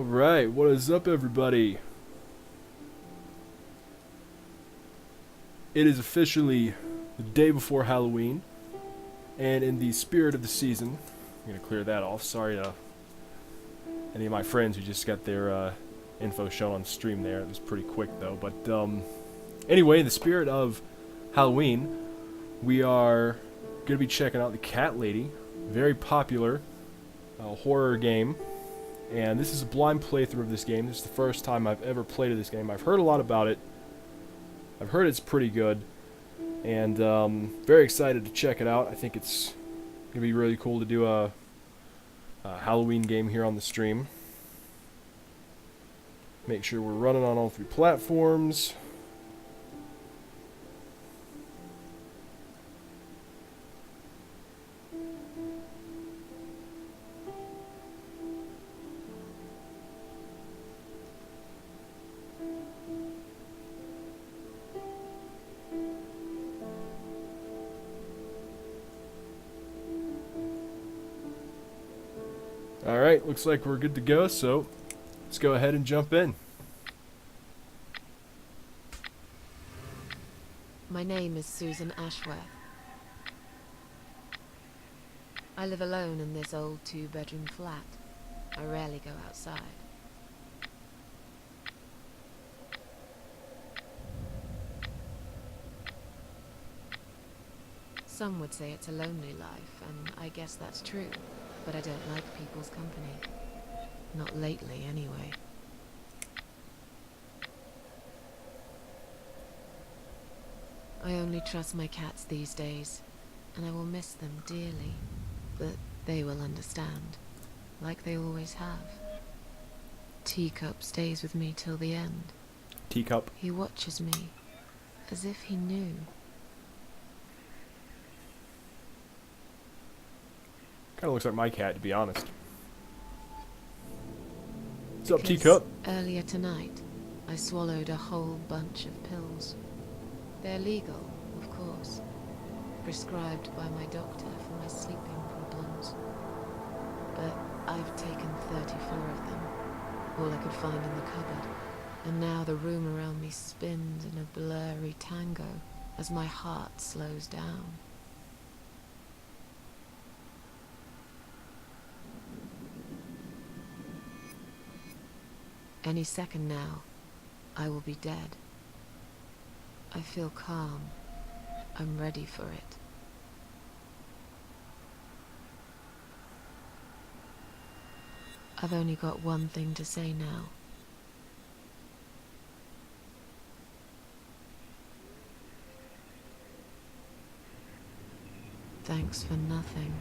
Alright, what is up, everybody? It is officially the day before Halloween, and in the spirit of the season, I'm going to clear that off. Sorry to any of my friends who just got their info shown on stream there. It was pretty quick, though. But anyway, in the spirit of Halloween, we are going to be checking out The Cat Lady, very popular horror game. And this is a blind playthrough of this game. This is the first time I've ever played of this game. I've heard a lot about it. I've heard it's pretty good. And very excited to check it out. I think it's going to be really cool to do a Halloween game here on the stream. Make sure we're running on all three platforms. Alright, looks like we're good to go, so let's go ahead and jump in. My name is Susan Ashworth. I live alone in this old two-bedroom flat. I rarely go outside. Some would say it's a lonely life, and I guess that's true. But I don't like people's company. Not lately, anyway. I only trust my cats these days, and I will miss them dearly. But they will understand, like they always have. Teacup stays with me till the end. Teacup. He watches me, as if he knew. Kind of looks like my cat, to be honest. What's up, Because Teacup? earlier tonight, I swallowed a whole bunch of pills. They're legal, of course. Prescribed by my doctor for my sleeping problems. But I've taken 34 of them, all I could find in the cupboard. And now the room around me spins in a blurry tango as my heart slows down. Any second now, I will be dead. I feel calm. I'm ready for it. I've only got one thing to say now. Thanks for nothing.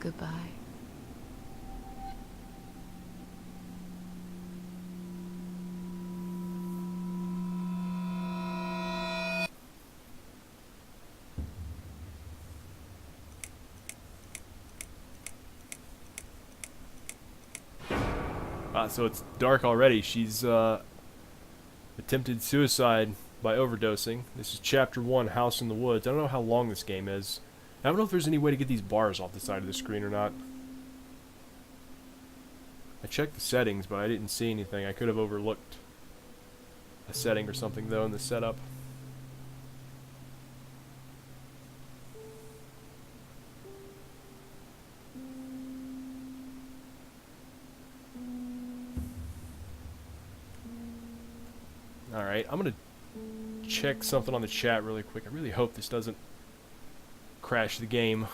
Goodbye. So it's dark already. She's attempted suicide by overdosing. This is Chapter 1, House in the Woods. I don't know how long this game is. I don't know if there's any way to get these bars off the side of the screen or not. I checked the settings, but I didn't see anything. I could have overlooked a setting or something, though, in the setup. Alright, I'm gonna check something on the chat really quick. I really hope this doesn't crash the game.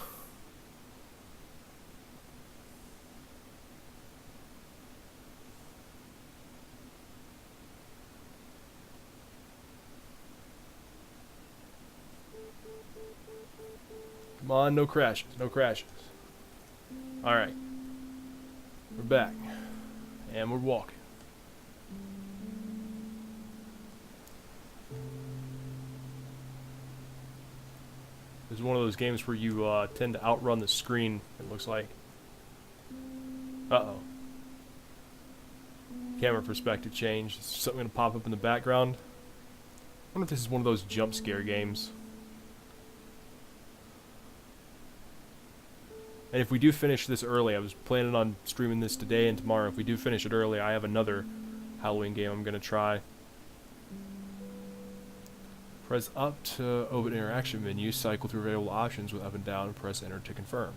Come on, no crashes, no crashes. Alright. We're back. And we're walking. This is one of those games where you tend to outrun the screen, it looks like. Uh-oh. Camera perspective change. Is something going to pop up in the background? I wonder if this is one of those jump scare games. And if we do finish this early, I was planning on streaming this today and tomorrow. If we do finish it early, I have another Halloween game I'm going to try. Press up to open interaction menu, cycle through available options with up and down, and press enter to confirm.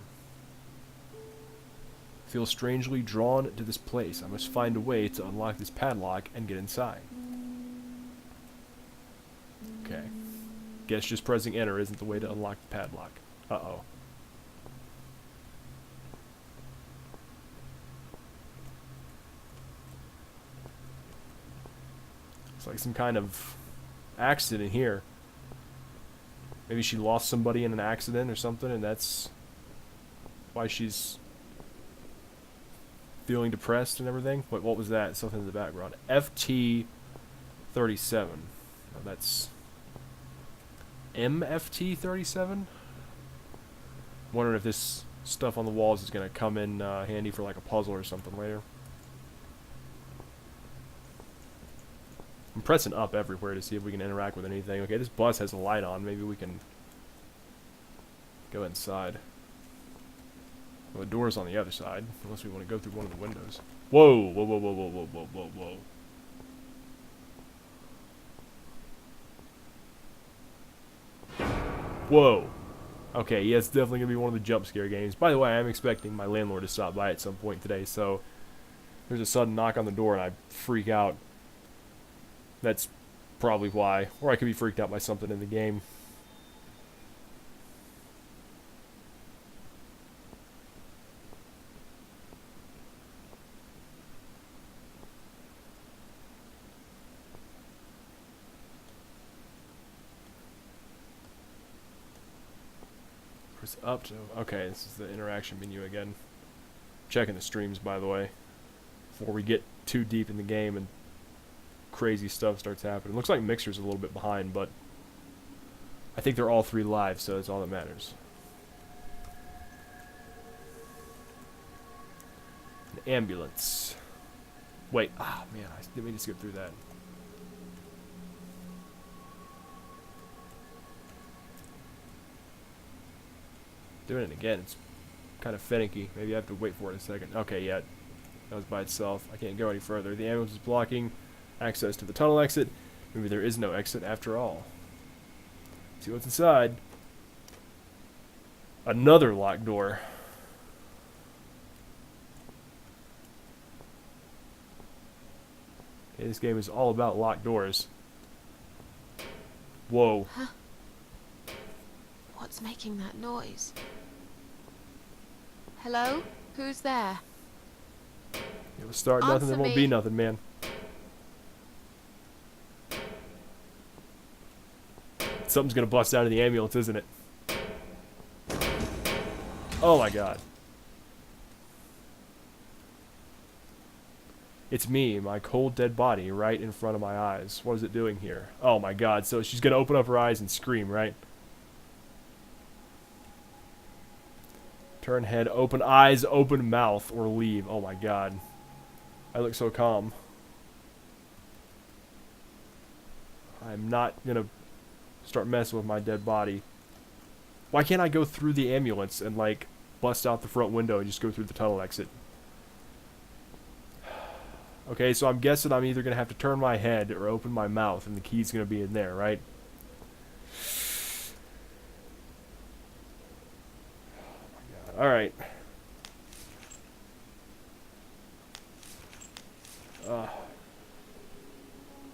Feel strangely drawn to this place. I must find a way to unlock this padlock and get inside. Okay. Guess just pressing enter isn't the way to unlock the padlock. Uh-oh. It's like some kind of accident here. Maybe she lost somebody in an accident or something, and that's why she's feeling depressed and everything. Wait, what was that? Something in the background. FT37. Oh, that's MFT37? Wondering if this stuff on the walls is going to come in handy for like a puzzle or something later. I'm pressing up everywhere to see if we can interact with anything. Okay, this bus has a light on. Maybe we can go inside. Well, the door's on the other side, unless we want to go through one of the windows. Whoa, whoa, whoa, whoa, whoa, whoa, whoa, whoa, whoa. Whoa. Okay, yeah, it's definitely going to be one of the jump scare games. By the way, I'm expecting my landlord to stop by at some point today, so there's a sudden knock on the door and I freak out. That's probably why. Or I could be freaked out by something in the game. Press up to... Okay, this is the interaction menu again. Checking the streams, by the way, before we get too deep in the game and crazy stuff starts happening. Looks like Mixer's a little bit behind, but I think they're all 3 live, so that's all that matters. An ambulance. Wait, ah, man, I didn't mean to skip through that. Doing it again, it's kind of finicky. Maybe I have to wait for it a second. Okay, yeah, that was by itself. I can't go any further. The ambulance is blocking access to the tunnel exit. Maybe there is no exit after all. See what's inside. Another locked door. Okay, this game is all about locked doors. Whoa. Huh? What's making that noise? Hello? Who's there? It will start nothing, there won't be nothing, man. Something's gonna bust out of the ambulance, isn't it? Oh my god. It's me, my cold dead body, right in front of my eyes. What is it doing here? Oh my god, so she's gonna open up her eyes and scream, right? Turn head, open eyes, open mouth, or leave. Oh my god. I look so calm. I'm not gonna start messing with my dead body. Why can't I go through the ambulance and, like, bust out the front window and just go through the tunnel exit? Okay, so I'm guessing I'm either gonna have to turn my head or open my mouth, and the key's gonna be in there, right? Alright.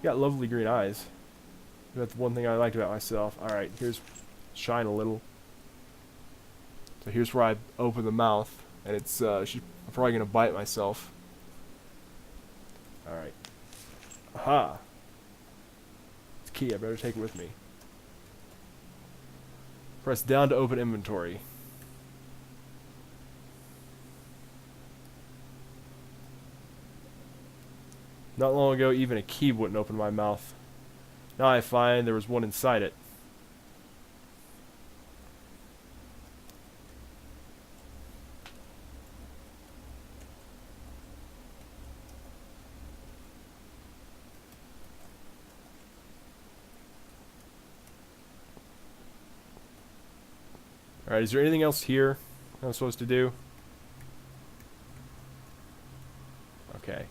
Got lovely green eyes. That's one thing I liked about myself. Alright, here's shine a little. So here's where I open the mouth, and it's I'm probably gonna bite myself. Alright. Aha! It's key, I better take it with me. Press down to open inventory. Not long ago, even a key wouldn't open my mouth. Now I find there was one inside it. Alright, is there anything else here? What I'm supposed to do? Okay.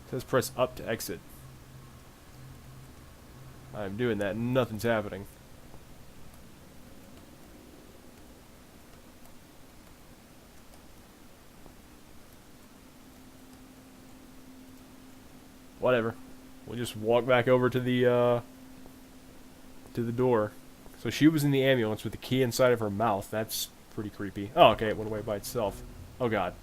It says press up to exit. I'm doing that, nothing's happening. Whatever. We'll just walk back over to the door. So she was in the ambulance with the key inside of her mouth. That's pretty creepy. Oh, okay, it went away by itself. Oh god.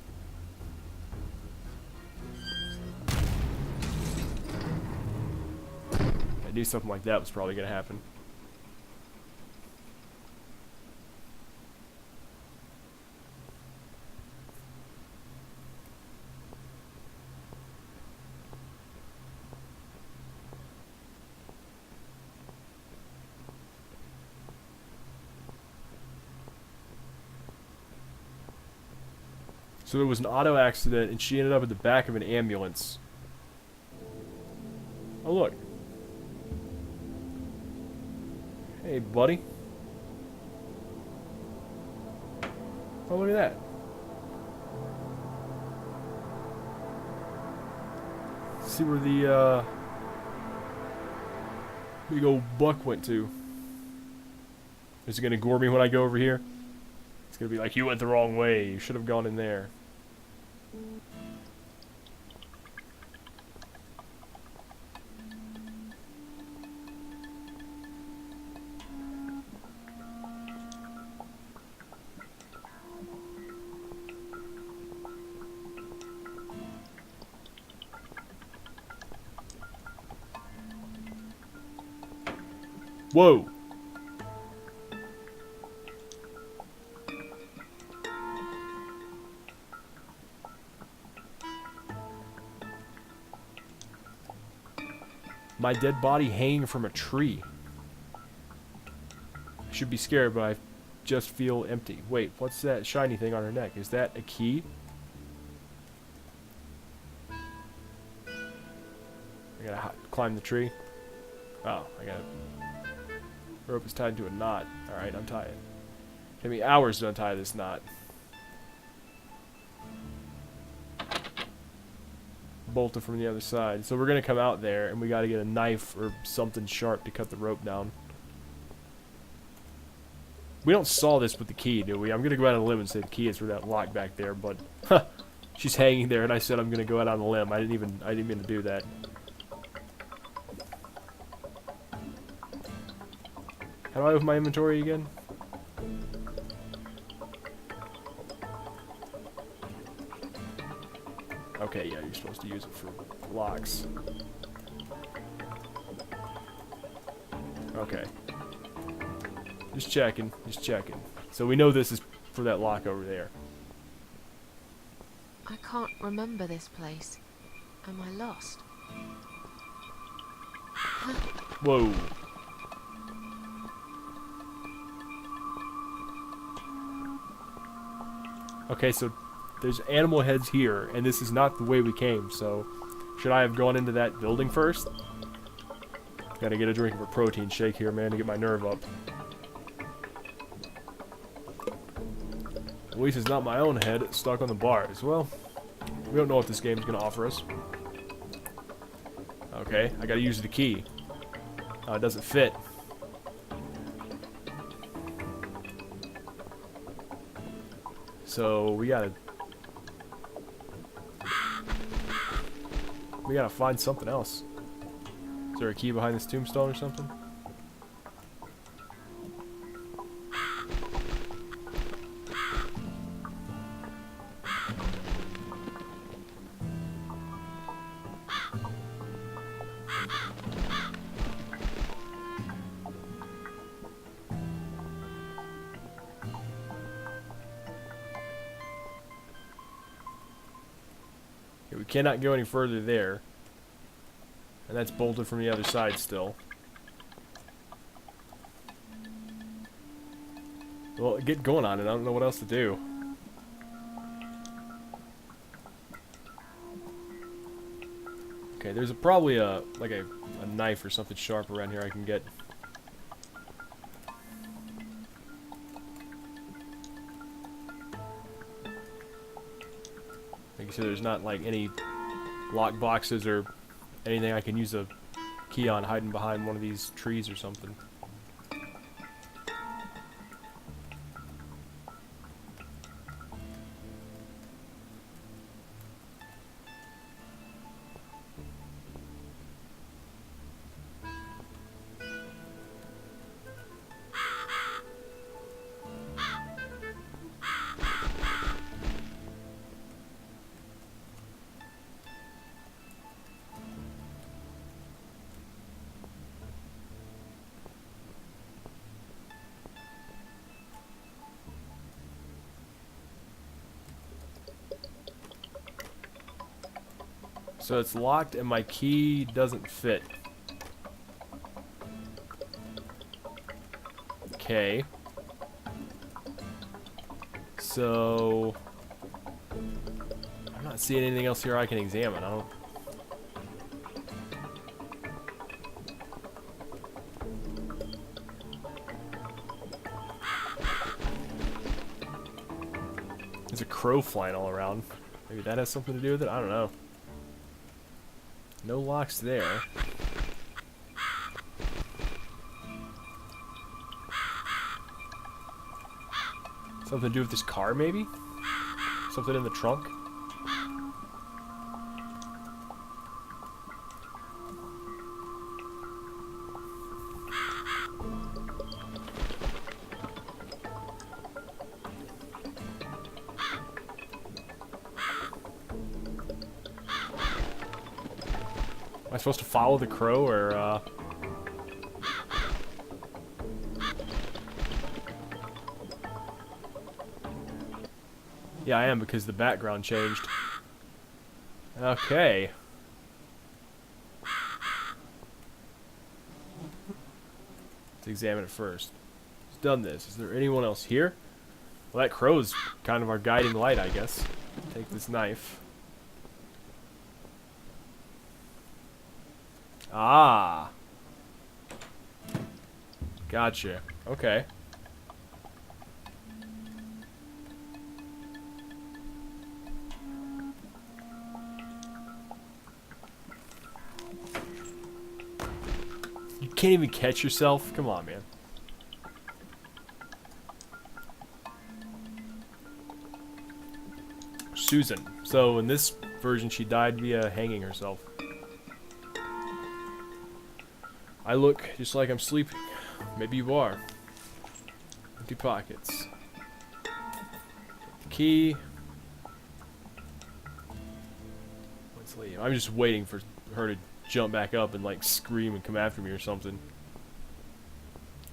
I knew something like that was probably gonna happen. So there was an auto accident, and she ended up at the back of an ambulance. Oh, look. Hey, buddy. Oh, look at that. See where the, big old buck went to. Is it gonna gore me when I go over here? It's gonna be like, you went the wrong way. You should have gone in there. Whoa! My dead body hanging from a tree. I should be scared, but I just feel empty. Wait, what's that shiny thing on her neck? Is that a key? I gotta climb the tree. Oh, I gotta... Rope is tied to a knot. Alright, untie it. Take me hours to untie this knot. Bolted from the other side. So we're gonna come out there, and we gotta get a knife or something sharp to cut the rope down. We don't saw this with the key, do we? I'm gonna go out on a limb and say the key is for that lock back there, but she's hanging there, and I said I'm gonna go out on a limb. I didn't mean to do that. How do I open my inventory again? Okay, yeah, you're supposed to use it for locks. Okay. Just checking, just checking. So we know this is for that lock over there. I can't remember this place. Am I lost? Whoa. Okay, so there's animal heads here, and this is not the way we came, so should I have gone into that building first? Gotta get a drink of a protein shake here, man, to get my nerve up. At least it's not my own head stuck on the bars. Well, we don't know what this game's gonna offer us. Okay, I gotta use the key. It doesn't fit. So we gotta find something else. Is there a key behind this tombstone or something? Okay, we cannot go any further there. And that's bolted from the other side still. Well, get going on it. I don't know what else to do. Okay, there's probably a knife or something sharp around here I can get. You said there's not like any lock boxes or anything I can use a key on hiding behind one of these trees or something. So it's locked and my key doesn't fit. Okay. So I'm not seeing anything else here I can examine. I don't. There's a crow flying all around. Maybe that has something to do with it? I don't know. No locks there. Something to do with this car, maybe? Something in the trunk? Am I supposed to follow the crow, or, Yeah, I am, because the background changed. Okay. Let's examine it first. Who's done this? Is there anyone else here? Well, that crow's kind of our guiding light, I guess. Take this knife. Ah. Gotcha. Okay. You can't even catch yourself? Come on, man. Susan. So in this version, she died via hanging herself. I look just like I'm sleeping. Maybe you are. Empty pockets. Key. Let's leave. I'm just waiting for her to jump back up and like scream and come after me or something.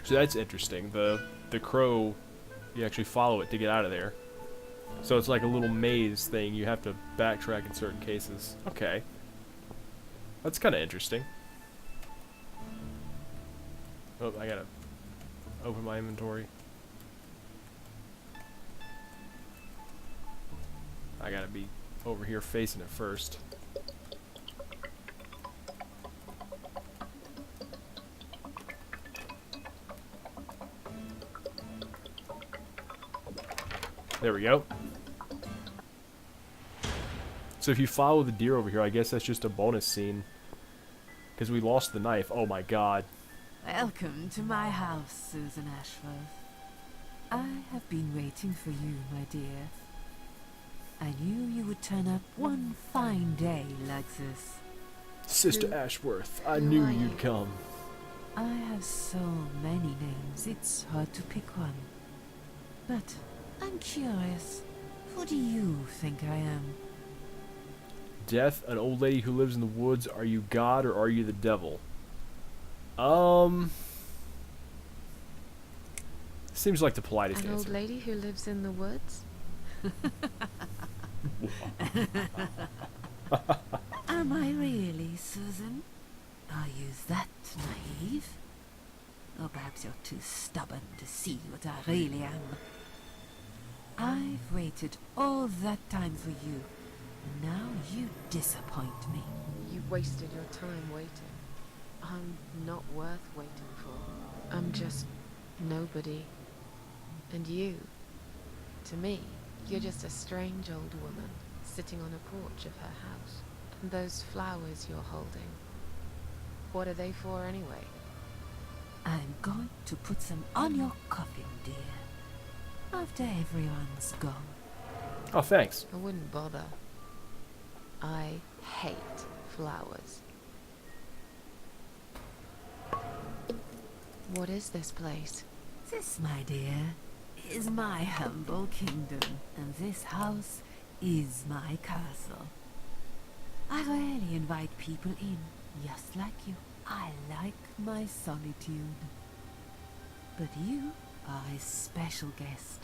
So that's interesting. The crow, you actually follow it to get out of there. So it's like a little maze thing. You have to backtrack in certain cases. Okay. That's kind of interesting. Oh, I gotta open my inventory. I gotta be over here facing it first. There we go. So if you follow the deer over here, I guess that's just a bonus scene. Because we lost the knife. Oh my god. Welcome to my house, Susan Ashworth. I have been waiting for you, my dear. I knew you would turn up one fine day like this. Sister Ashworth, I knew you'd come. I have so many names, it's hard to pick one. But I'm curious, who do you think I am? Death, an old lady who lives in the woods. Are you God or are you the devil? Seems like the politest An answer. old lady who lives in the woods? Am I really, Susan? Are you that naive? Or perhaps you're too stubborn to see what I really am. I've waited all that time for you, and now you disappoint me. You wasted your time waiting. I'm not worth waiting for. I'm just nobody. And you, to me, you're just a strange old woman, sitting on a porch of her house. And those flowers you're holding, what are they for anyway? I'm going to put them on your coffin, dear. After everyone's gone. Oh, thanks. I wouldn't bother. I hate flowers. What is this place? This, my dear, is my humble kingdom, and this house is my castle. I rarely invite people in, just like you. I like my solitude. But you are a special guest,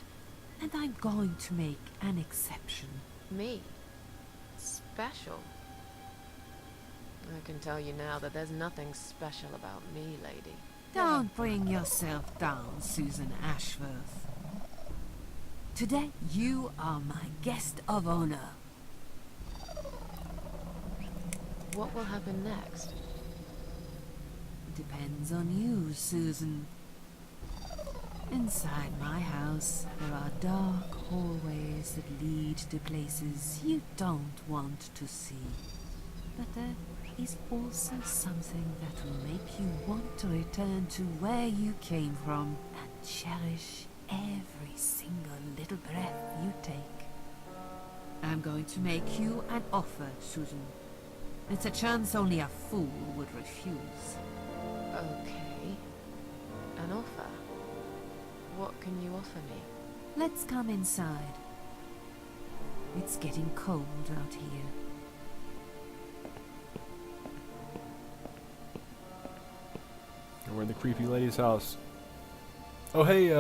and I'm going to make an exception. Me? Special? I can tell you now that there's nothing special about me, lady. Don't bring yourself down, Susan Ashworth. Today, you are my guest of honor. What will happen next? Depends on you, Susan. Inside my house, there are dark hallways that lead to places you don't want to see. But there is also something that will make you want to return to where you came from and cherish every single little breath you take. I'm going to make you an offer, Susan. It's a chance only a fool would refuse. Okay. An offer? What can you offer me? Let's come inside. It's getting cold out here. We're in the creepy lady's house. Oh, hey,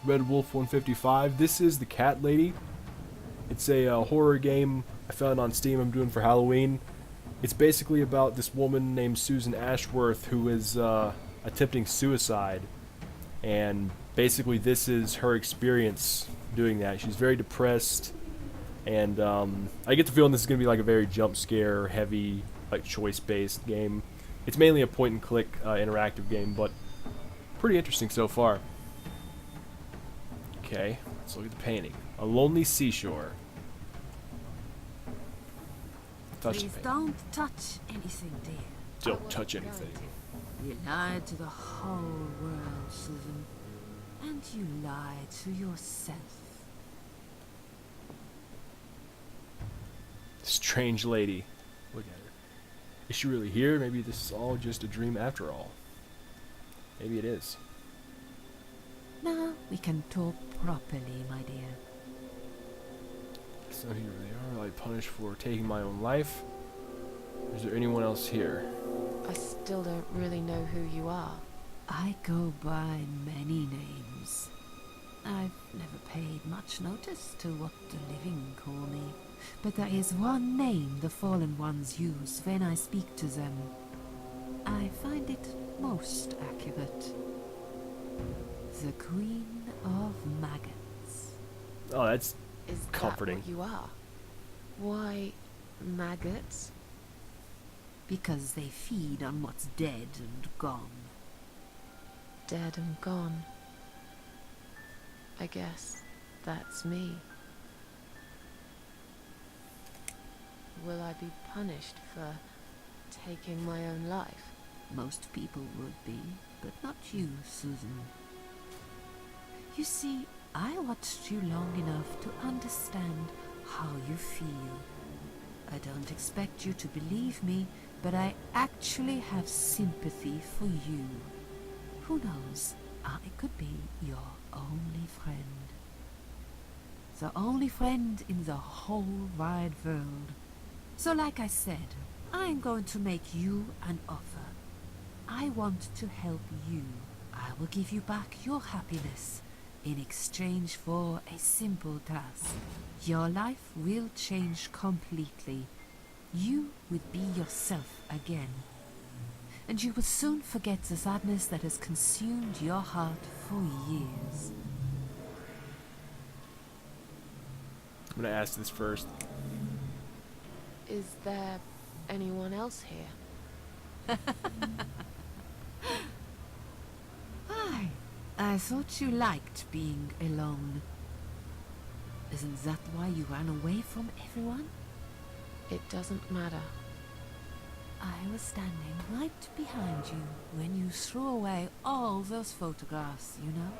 Red Wolf 155. This is the Cat Lady. It's a horror game I found on Steam I'm doing for Halloween. It's basically about this woman named Susan Ashworth who is attempting suicide. And basically this is her experience doing that. She's very depressed. And I get the feeling this is going to be like a very jump scare, heavy, like choice-based game. It's mainly a point-and-click interactive game, but pretty interesting so far. Okay, let's look at the painting. A lonely seashore. Touch the Please painting. don't touch anything, dear. Don't touch anything. You lied to the whole world, Susan. And you lied to yourself. Strange lady. Look at her. Is she really here? Maybe this is all just a dream after all. Maybe it is. Now we can talk properly, my dear. So here they are. I punished for taking my own life. Is there anyone else here? I still don't really know who you are. I go by many names. I've never paid much notice to what the living call me. But there is one name the fallen ones use when I speak to them. I find it most accurate. The Queen of Maggots. Oh, that's Is comforting. that what you are? Why, maggots? Because they feed on what's dead and gone. Dead and gone. I guess that's me. Will I be punished for taking my own life? Most people would be, but not you, Susan. You see, I watched you long enough to understand how you feel. I don't expect you to believe me, but I actually have sympathy for you. Who knows, I could be your only friend. The only friend in the whole wide world. So like I said, I'm going to make you an offer. I want to help you. I will give you back your happiness in exchange for a simple task. Your life will change completely. You would be yourself again. And you will soon forget the sadness that has consumed your heart for years. I'm gonna ask this first. Is there anyone else here? I thought you liked being alone. Isn't that why you ran away from everyone? It doesn't matter. I was standing right behind you when you threw away all those photographs, you know?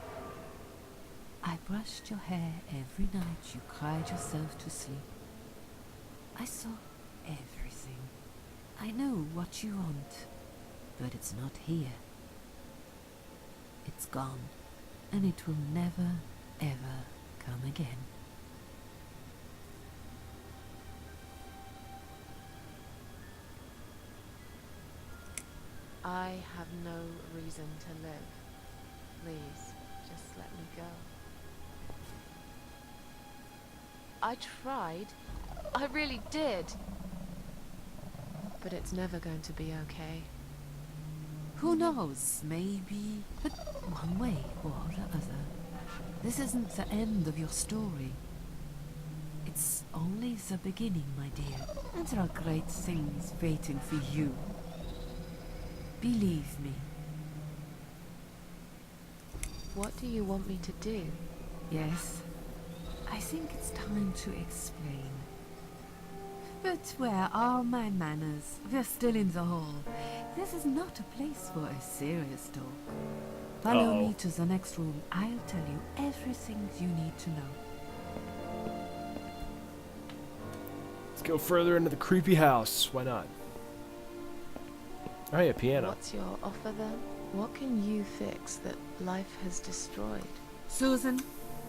I brushed your hair every night you cried yourself to sleep. I saw everything. I know what you want, but it's not here. It's gone, and it will never, ever come again. I have no reason to live. Please, just let me go. I tried. I really did. But it's never going to be okay. Who knows, maybe, but one way or the other. This isn't the end of your story. It's only the beginning, my dear, and there are great things waiting for you. Believe me. What do you want me to do? Yes, I think it's time to explain. But where are my manners? We're still in the hall. This is not a place for a serious talk. Follow me to the next room. I'll tell you everything you need to know. Let's go further into the creepy house. Why not? Oh, yeah, piano. What's your offer then? What can you fix that life has destroyed? Susan,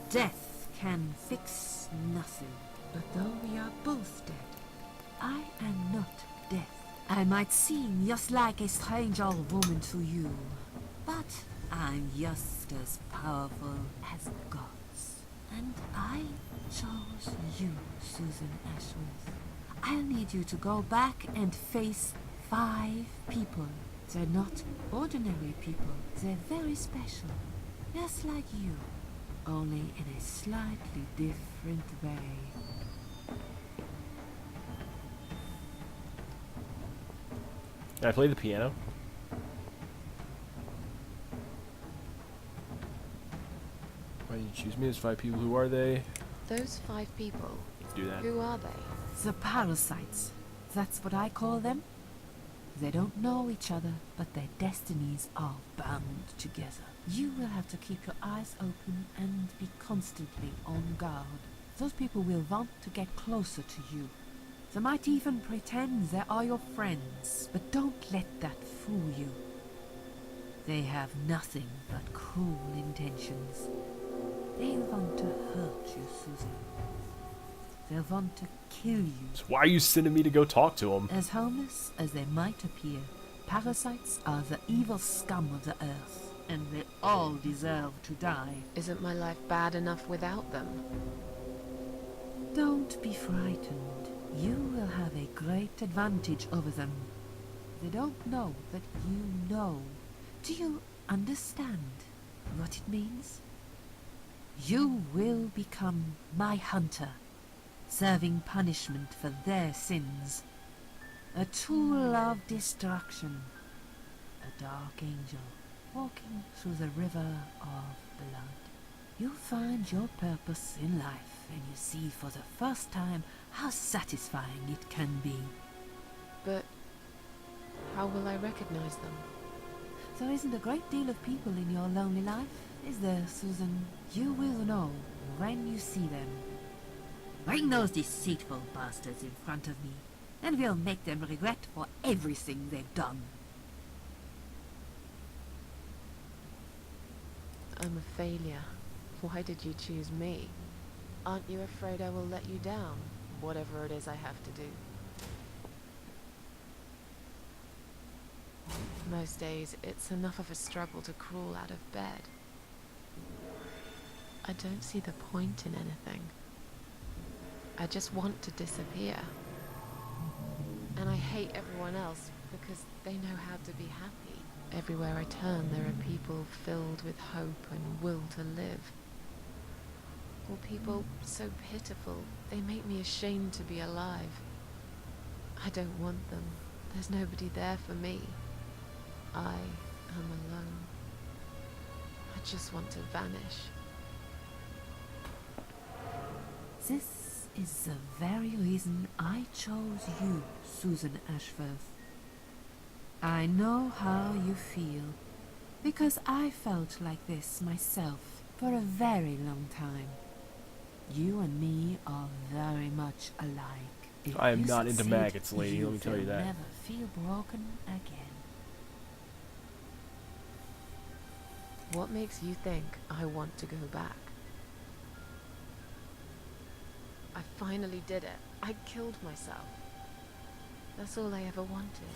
death can fix nothing. But though we are both dead, I am not death. I might seem just like a strange old woman to you, but I'm just as powerful as gods. And I chose you, Susan Ashworth. I'll need you to go back and face 5 people. They're not ordinary people. They're very special. Just like you, only in a slightly different way. Can I play the piano? Why did you choose me? There's 5 people. Who are they? Those 5 people, Let's do that. who are they? The parasites. That's what I call them. They don't know each other, but their destinies are bound together. You will have to keep your eyes open and be constantly on guard. Those people will want to get closer to you. They might even pretend they are your friends, but don't let that fool you. They have nothing but cruel intentions. They want to hurt you, Susan. They want to kill you. So why are you sending me to go talk to him? As harmless as they might appear, parasites are the evil scum of the earth, and they all deserve to die. Isn't my life bad enough without them? Don't be frightened. You will have a great advantage over them. They don't know that you know. Do you understand what it means? You will become my hunter, serving punishment for their sins. A tool of destruction. A dark angel walking through the river of blood. You'll find your purpose in life, and you see for the first time how satisfying it can be. But how will I recognize them? There isn't a great deal of people in your lonely life, is there, Susan? You will know when you see them. Bring those deceitful bastards in front of me, and we'll make them regret for everything they've done. I'm a failure. Why did you choose me? Aren't you afraid I will let you down, whatever it is I have to do? Most days, it's enough of a struggle to crawl out of bed. I don't see the point in anything. I just want to disappear. And I hate everyone else because they know how to be happy. Everywhere I turn, there are people filled with hope and will to live. Or people so pitiful, they make me ashamed to be alive. I don't want them. There's nobody there for me. I am alone. I just want to vanish. This is the very reason I chose you, Susan Ashworth. I know how you feel, because I felt like this myself for a very long time. You and me are very much alike. If I am you not into succeed, maggots, lady, let me tell you will that. Never feel broken again. What makes you think I want to go back? I finally did it. I killed myself. That's all I ever wanted.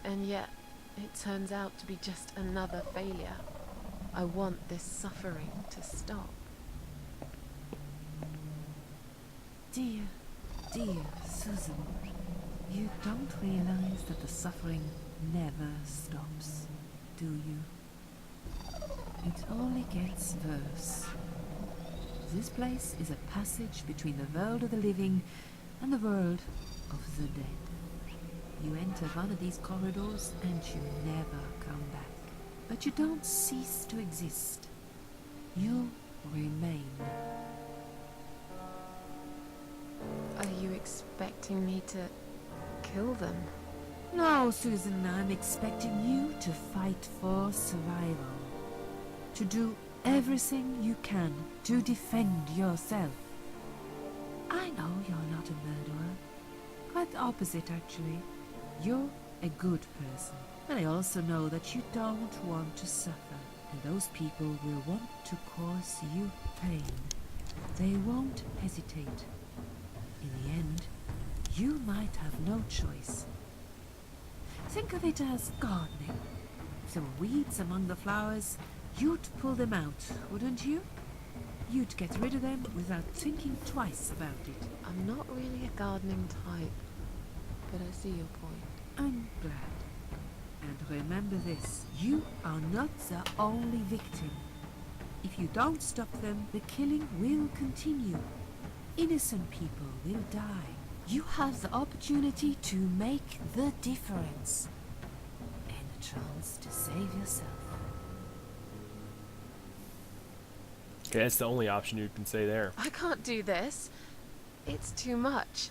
And yet, it turns out to be just another failure. I want this suffering to stop. Dear, dear Susan, you don't realize that the suffering never stops, do you? It only gets worse. This place is a passage between the world of the living and the world of the dead. You enter one of these corridors and you never come back. But you don't cease to exist. You remain. Are you expecting me to kill them? No, Susan, I'm expecting you to fight for survival. To do everything you can to defend yourself. I know you're not a murderer. Quite the opposite, actually. You're a good person. And I also know that you don't want to suffer. And those people will want to cause you pain. They won't hesitate. In the end, you might have no choice. Think of it as gardening. If there were weeds among the flowers, you'd pull them out, wouldn't you? You'd get rid of them without thinking twice about it. I'm not really a gardening type, but I see your point. I'm glad. And remember this, you are not the only victim. If you don't stop them, the killing will continue. Innocent people will die. You have the opportunity to make the difference. And a chance to save yourself. Okay, that's the only option you can say there. I can't do this. It's too much.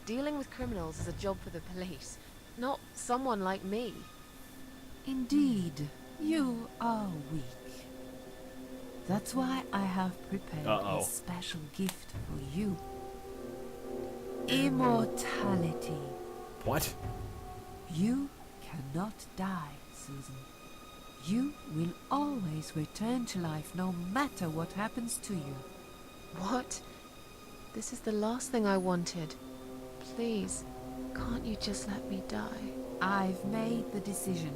Dealing with criminals is a job for the police, not someone like me. Indeed, you are weak. That's why I have prepared a special gift for you. Immortality. What? You cannot die, Susan. You will always return to life no matter what happens to you. What? This is the last thing I wanted. Please, can't you just let me die? I've made the decision.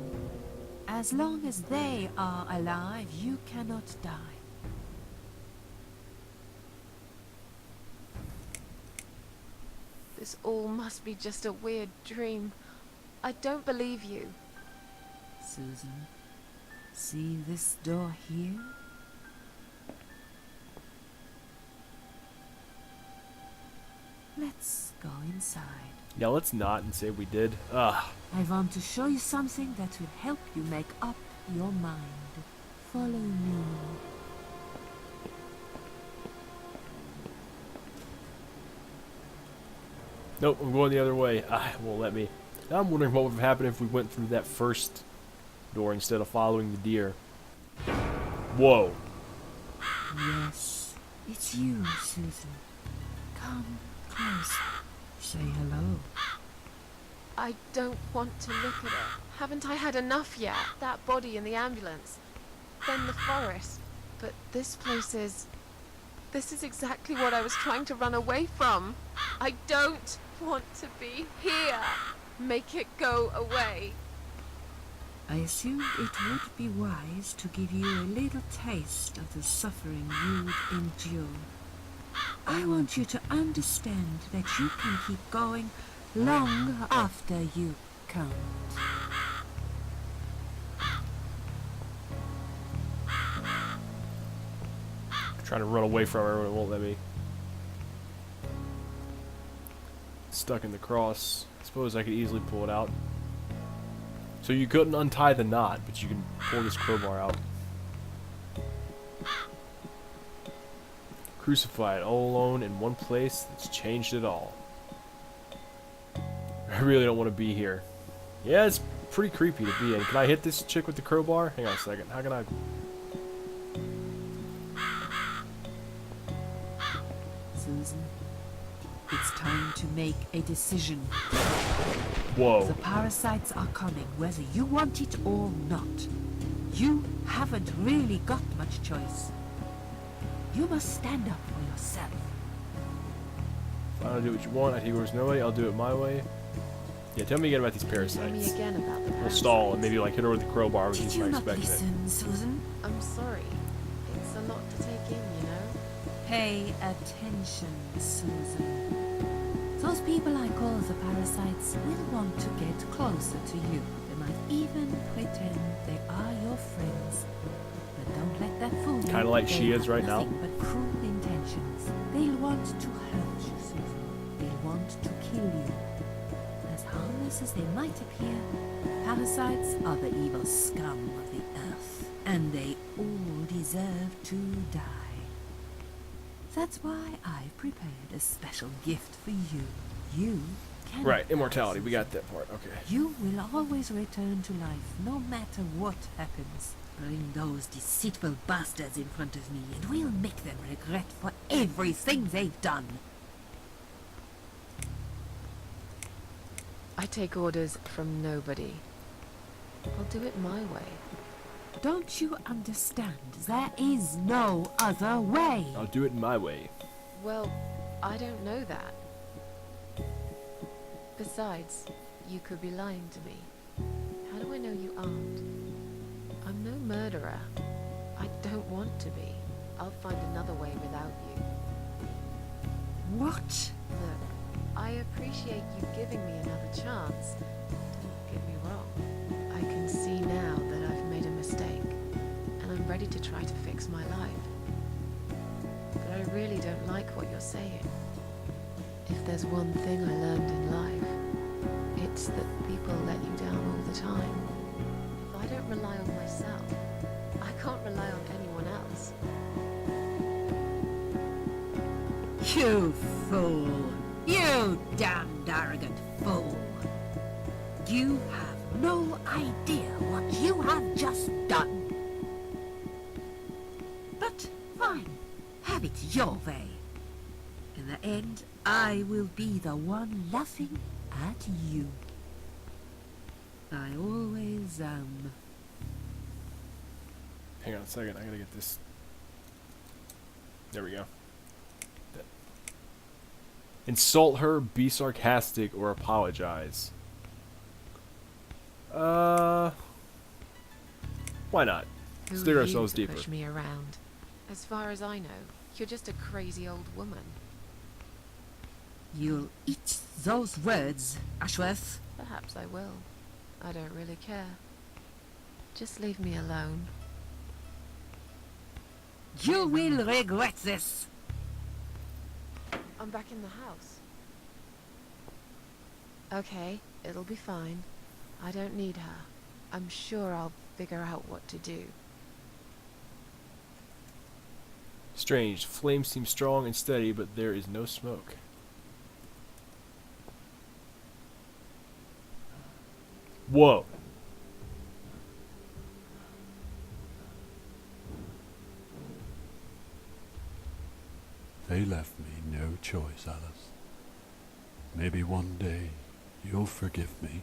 As long as they are alive, you cannot die. This all must be just a weird dream. I don't believe you. Susan, see this door here? Let's go inside. Yeah, let's not and say we did. Ugh. I want to show you something that will help you make up your mind. Follow me. Nope, I'm going the other way. Ah, it won't let me. Now I'm wondering what would have happened if we went through that first door instead of following the deer. Whoa. Yes, it's you, Susan. Come close. Say hello. I don't want to look at it. Haven't I had enough yet? That body in the ambulance. Then the forest. But this place is... This is exactly what I was trying to run away from. I don't want to be here. Make it go away. I assumed it would be wise to give you a little taste of the suffering you'd endure. I want you to understand that you can keep going long after you can't. I'm trying to run away from her and it won't let me. Stuck in the cross. I suppose I could easily pull it out. So you couldn't untie the knot, but you can pull this crowbar out. Crucified, all alone in one place that's changed it all. I really don't want to be here. Yeah, it's pretty creepy to be in. Can I hit this chick with the crowbar? Hang on a second. How can I... Susan, it's time to make a decision. Whoa. The parasites are coming, whether you want it or not. You haven't really got much choice. You must stand up for yourself. If I don't do what you want, I take yours no way. I'll do it my way. Yeah, tell me again about these Tell me parasites. again about the We'll parasites. stall and maybe like hit her with the crowbar, which Did is you what I not expected. listen, Susan? I'm sorry. It's a lot to take in, you know? Pay attention, Susan. Those people I call the parasites will want to get closer to you. They might even pretend they are your friends. But don't let that fool you. Kinda like They she is have right now. nothing but cruel intentions. They'll want to hurt you, Susan. They'll want to kill you. As harmless as they might appear, parasites are the evil scum of the earth, and they all deserve to die. That's why I've prepared a special gift for you. You can... Right, immortality. We got that part. Okay. You will always return to life, no matter what happens. Bring those deceitful bastards in front of me, and we'll make them regret for everything they've done. I take orders from nobody. I'll do it my way. Don't you understand? There is no other way. I'll do it my way. Well, I don't know that. Besides, you could be lying to me. How do I know you aren't? I'm no murderer. I don't want to be. I'll find another way without you. What? Look, I appreciate you giving me another chance. Don't get me wrong. I can see now that I've made a mistake, and I'm ready to try to fix my life. But I really don't like what you're saying. If there's one thing I learned in life, it's that people let you down all the time. If I don't rely on myself, I can't rely on anyone else. You fool! You damned arrogant fool! You have no idea what you have just done. But fine, have it your way. In the end, I will be the one laughing at you. I always am. Hang on a second. I gotta get this. There we go. That. Insult her, be sarcastic, or apologize. Why not? Who Steer are ourselves you to deeper. push me around? As far as I know, you're just a crazy old woman. You'll eat those words, Ashworth. Perhaps I will. I don't really care. Just leave me alone. You will regret this. I'm back in the house. Okay, it'll be fine. I don't need her. I'm sure I'll figure out what to do. Strange. Flames seem strong and steady, but there is no smoke. Whoa. They left me no choice, Alice. Maybe one day you'll forgive me.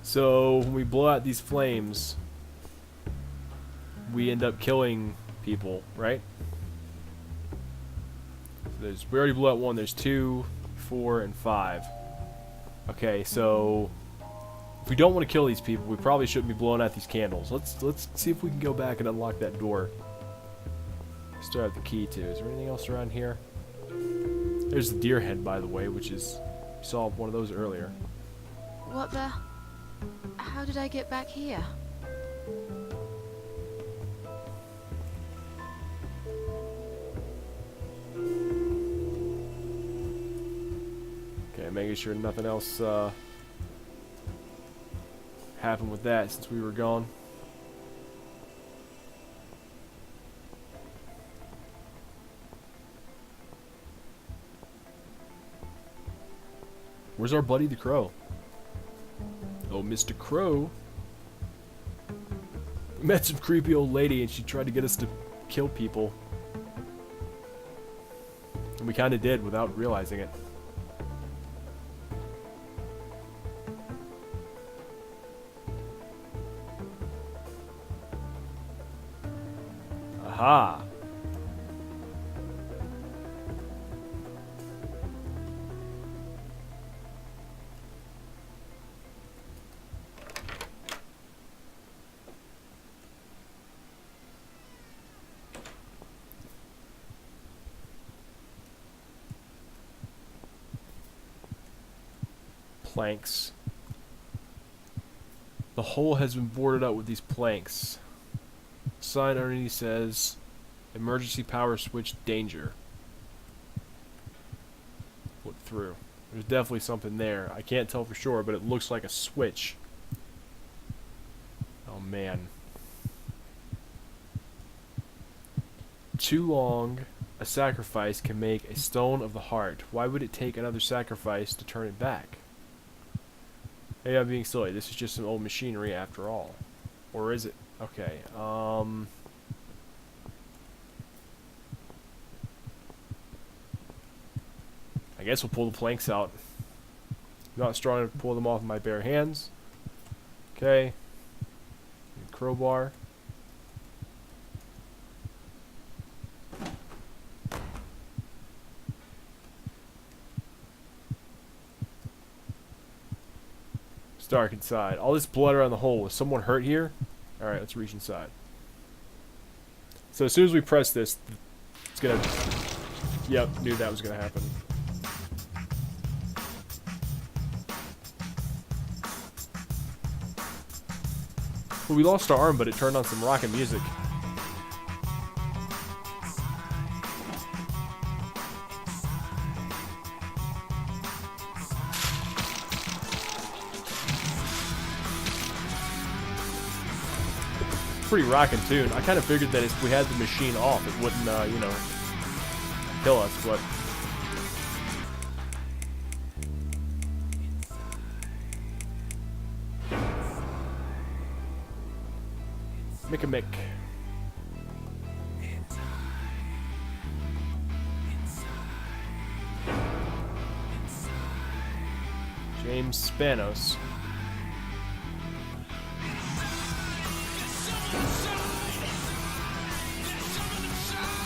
So when we blow out these flames, we end up killing people, right? So we already blew out one. There's 2, 4, and 5. Okay, so if we don't want to kill these people, we probably shouldn't be blowing out these candles. Let's see if we can go back and unlock that door. Still have the key too. Is there anything else around here? There's the deer head, by the way, which is we saw one of those earlier. What the? How did I get back here? making sure nothing else happened with that since we were gone. Where's our buddy the Crow? Oh, Mr. Crow. We met some creepy old lady and she tried to get us to kill people. And we kinda did without realizing it. Aha! Planks. The hole has been boarded up with these planks. Sign underneath says, emergency power switch danger. Flip through. There's definitely something there. I can't tell for sure, but it looks like a switch. Oh man. Too long a sacrifice can make a stone of the heart. Why would it take another sacrifice to turn it back? Hey, I'm being silly. This is just some old machinery after all. Or is it? Okay, I guess we'll pull the planks out. Not strong enough to pull them off with my bare hands. Okay. Crowbar. It's dark inside. All this blood around the hole. Was someone hurt here? Alright, let's reach inside. So as soon as we press this, it's gonna... Yep, knew that was gonna happen. Well, we lost our arm, but it turned on some rockin' music. Pretty rockin' tune. I kind of figured that if we had the machine off, it wouldn't, you know, kill us, but... Mick. James Spanos.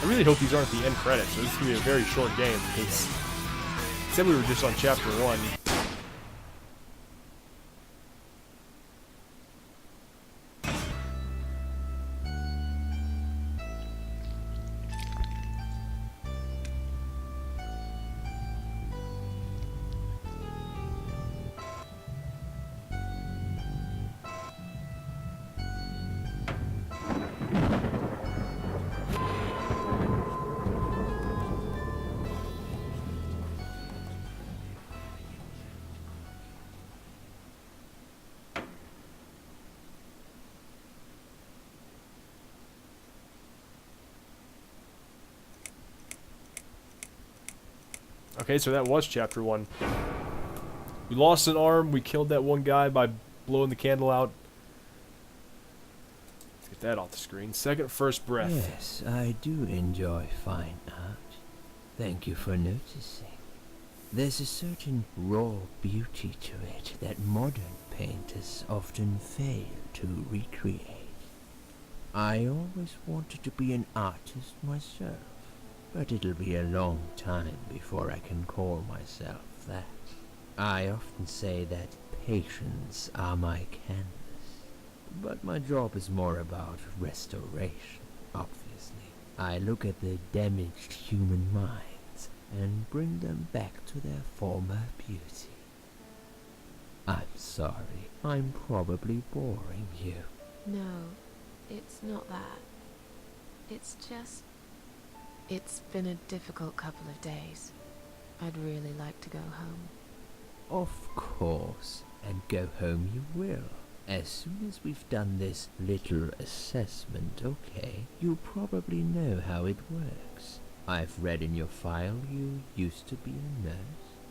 I really hope these aren't the end credits, so this is going to be a very short game, because it said we were just on chapter 1. Okay, so that was chapter 1. We lost an arm, we killed that one guy by blowing the candle out. Let's get that off the screen. Second first breath. Yes, I do enjoy fine art. Thank you for noticing. There's a certain raw beauty to it that modern painters often fail to recreate. I always wanted to be an artist myself, but it'll be a long time before I can call myself that. I often say that patients are my canvas, but my job is more about restoration, obviously. I look at the damaged human minds and bring them back to their former beauty. I'm sorry, I'm probably boring you. No, it's not that. It's just... It's been a difficult couple of days. I'd really like to go home. Of course, and go home you will. As soon as we've done this little assessment, okay, you probably know how it works. I've read in your file you used to be a nurse.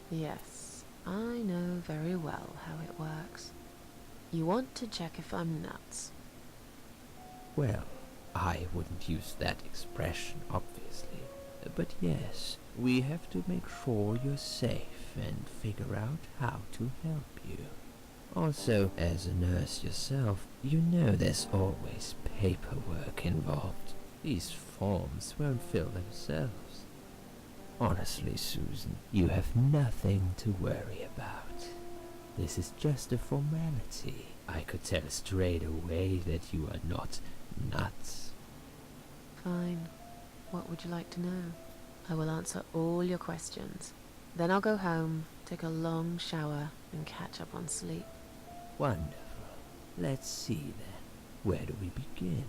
Yes, I know very well how it works. You want to check if I'm nuts. Well, I wouldn't use that expression, obviously. But yes, we have to make sure you're safe and figure out how to help you. Also, as a nurse yourself, you know there's always paperwork involved. These forms won't fill themselves. Honestly, Susan, you have nothing to worry about. This is just a formality. I could tell straight away that you are not nuts. Fine. What would you like to know? I will answer all your questions. Then I'll go home, take a long shower, and catch up on sleep. Wonderful. Let's see then. Where do we begin?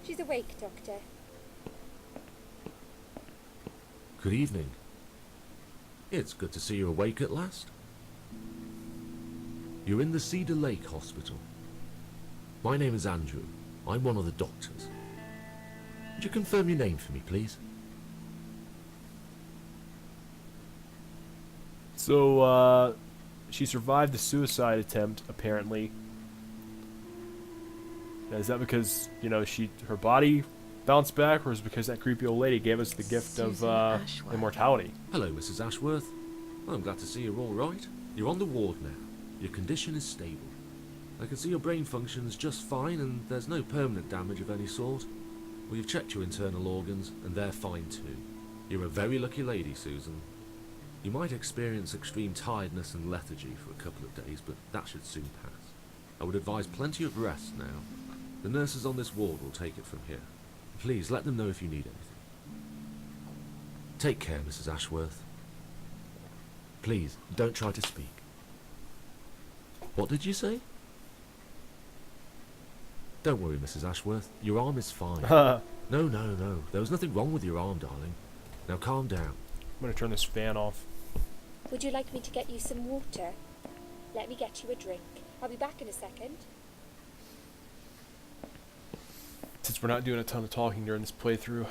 She's awake, Doctor. Good evening. It's good to see you awake at last. You're in the Cedar Lake Hospital. My name is Andrew. I'm one of the doctors. Would you confirm your name for me, please? So, she survived the suicide attempt, apparently. Now, is that because, you know, her body bounced back, or is it because that creepy old lady gave us the gift Susan of, Ashworth. immortality? Hello, Mrs. Ashworth. Well, I'm glad to see you're all right. You're on the ward now. Your condition is stable. I can see your brain functions just fine, and there's no permanent damage of any sort. We've checked your internal organs, and they're fine too. You're a very lucky lady, Susan. You might experience extreme tiredness and lethargy for a couple of days, but that should soon pass. I would advise plenty of rest now. The nurses on this ward will take it from here. Please, let them know if you need anything. Take care, Mrs. Ashworth. Please, don't try to speak. What did you say? Don't worry, Mrs. Ashworth. Your arm is fine. No. There was nothing wrong with your arm, darling. Now calm down. I'm gonna turn this fan off. Would you like me to get you some water? Let me get you a drink. I'll be back in a second. Since we're not doing a ton of talking during this playthrough,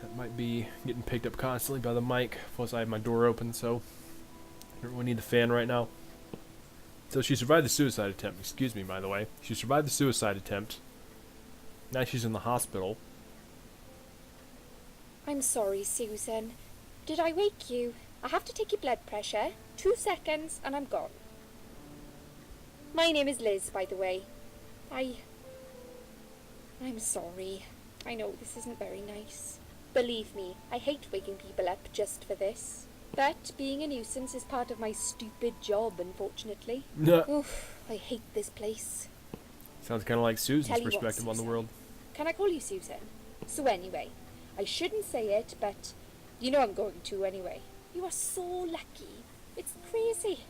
that might be getting picked up constantly by the mic. Plus, I have my door open, so I don't really need the fan right now. So she survived the suicide attempt. Excuse me, by the way. She survived the suicide attempt. Now she's in the hospital. I'm sorry, Susan. Did I wake you? I have to take your blood pressure. 2 seconds and I'm gone. My name is Liz, by the way. I'm sorry. I know this isn't very nice. Believe me, I hate waking people up just for this. But being a nuisance is part of my stupid job, unfortunately. Oof, I hate this place. Sounds kind of like Susan's Tell you what, perspective on the Susan. world. Can I call you Susan? So anyway, I shouldn't say it, but you know I'm going to anyway. You are so lucky. It's crazy.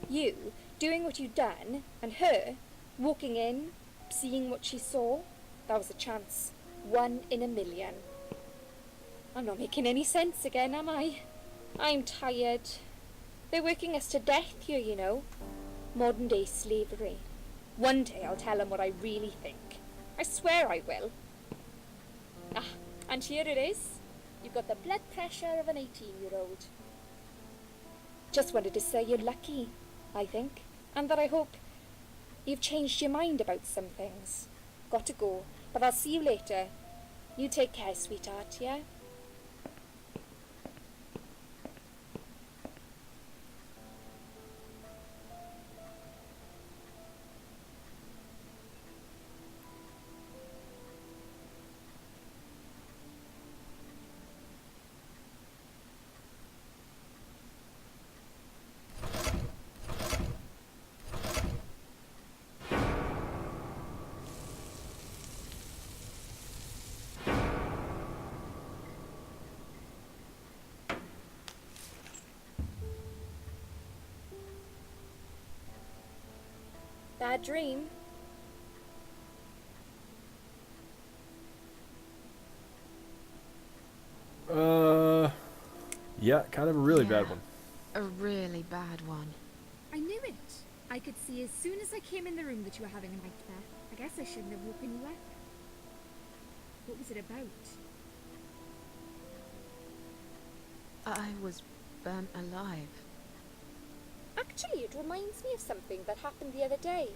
You doing what you've done, and her walking in, seeing what she saw. That was a chance. 1 in a million. I'm not making any sense again, am I? I'm tired. They're working us to death here, you know. Modern day slavery. One day I'll tell them what I really think. I swear I will. Ah, and here it is. You've got the blood pressure of an 18-year-old. Just wanted to say you're lucky, I think. And that I hope you've changed your mind about some things. Got to go, but I'll see you later. You take care, sweetheart, yeah? Bad dream? Yeah, kind of a really Yeah. bad one. A really bad one. I knew it. I could see as soon as I came in the room that you were having a nightmare. I guess I shouldn't have woken you up. What was it about? I was burnt alive. Actually, it reminds me of something that happened the other day.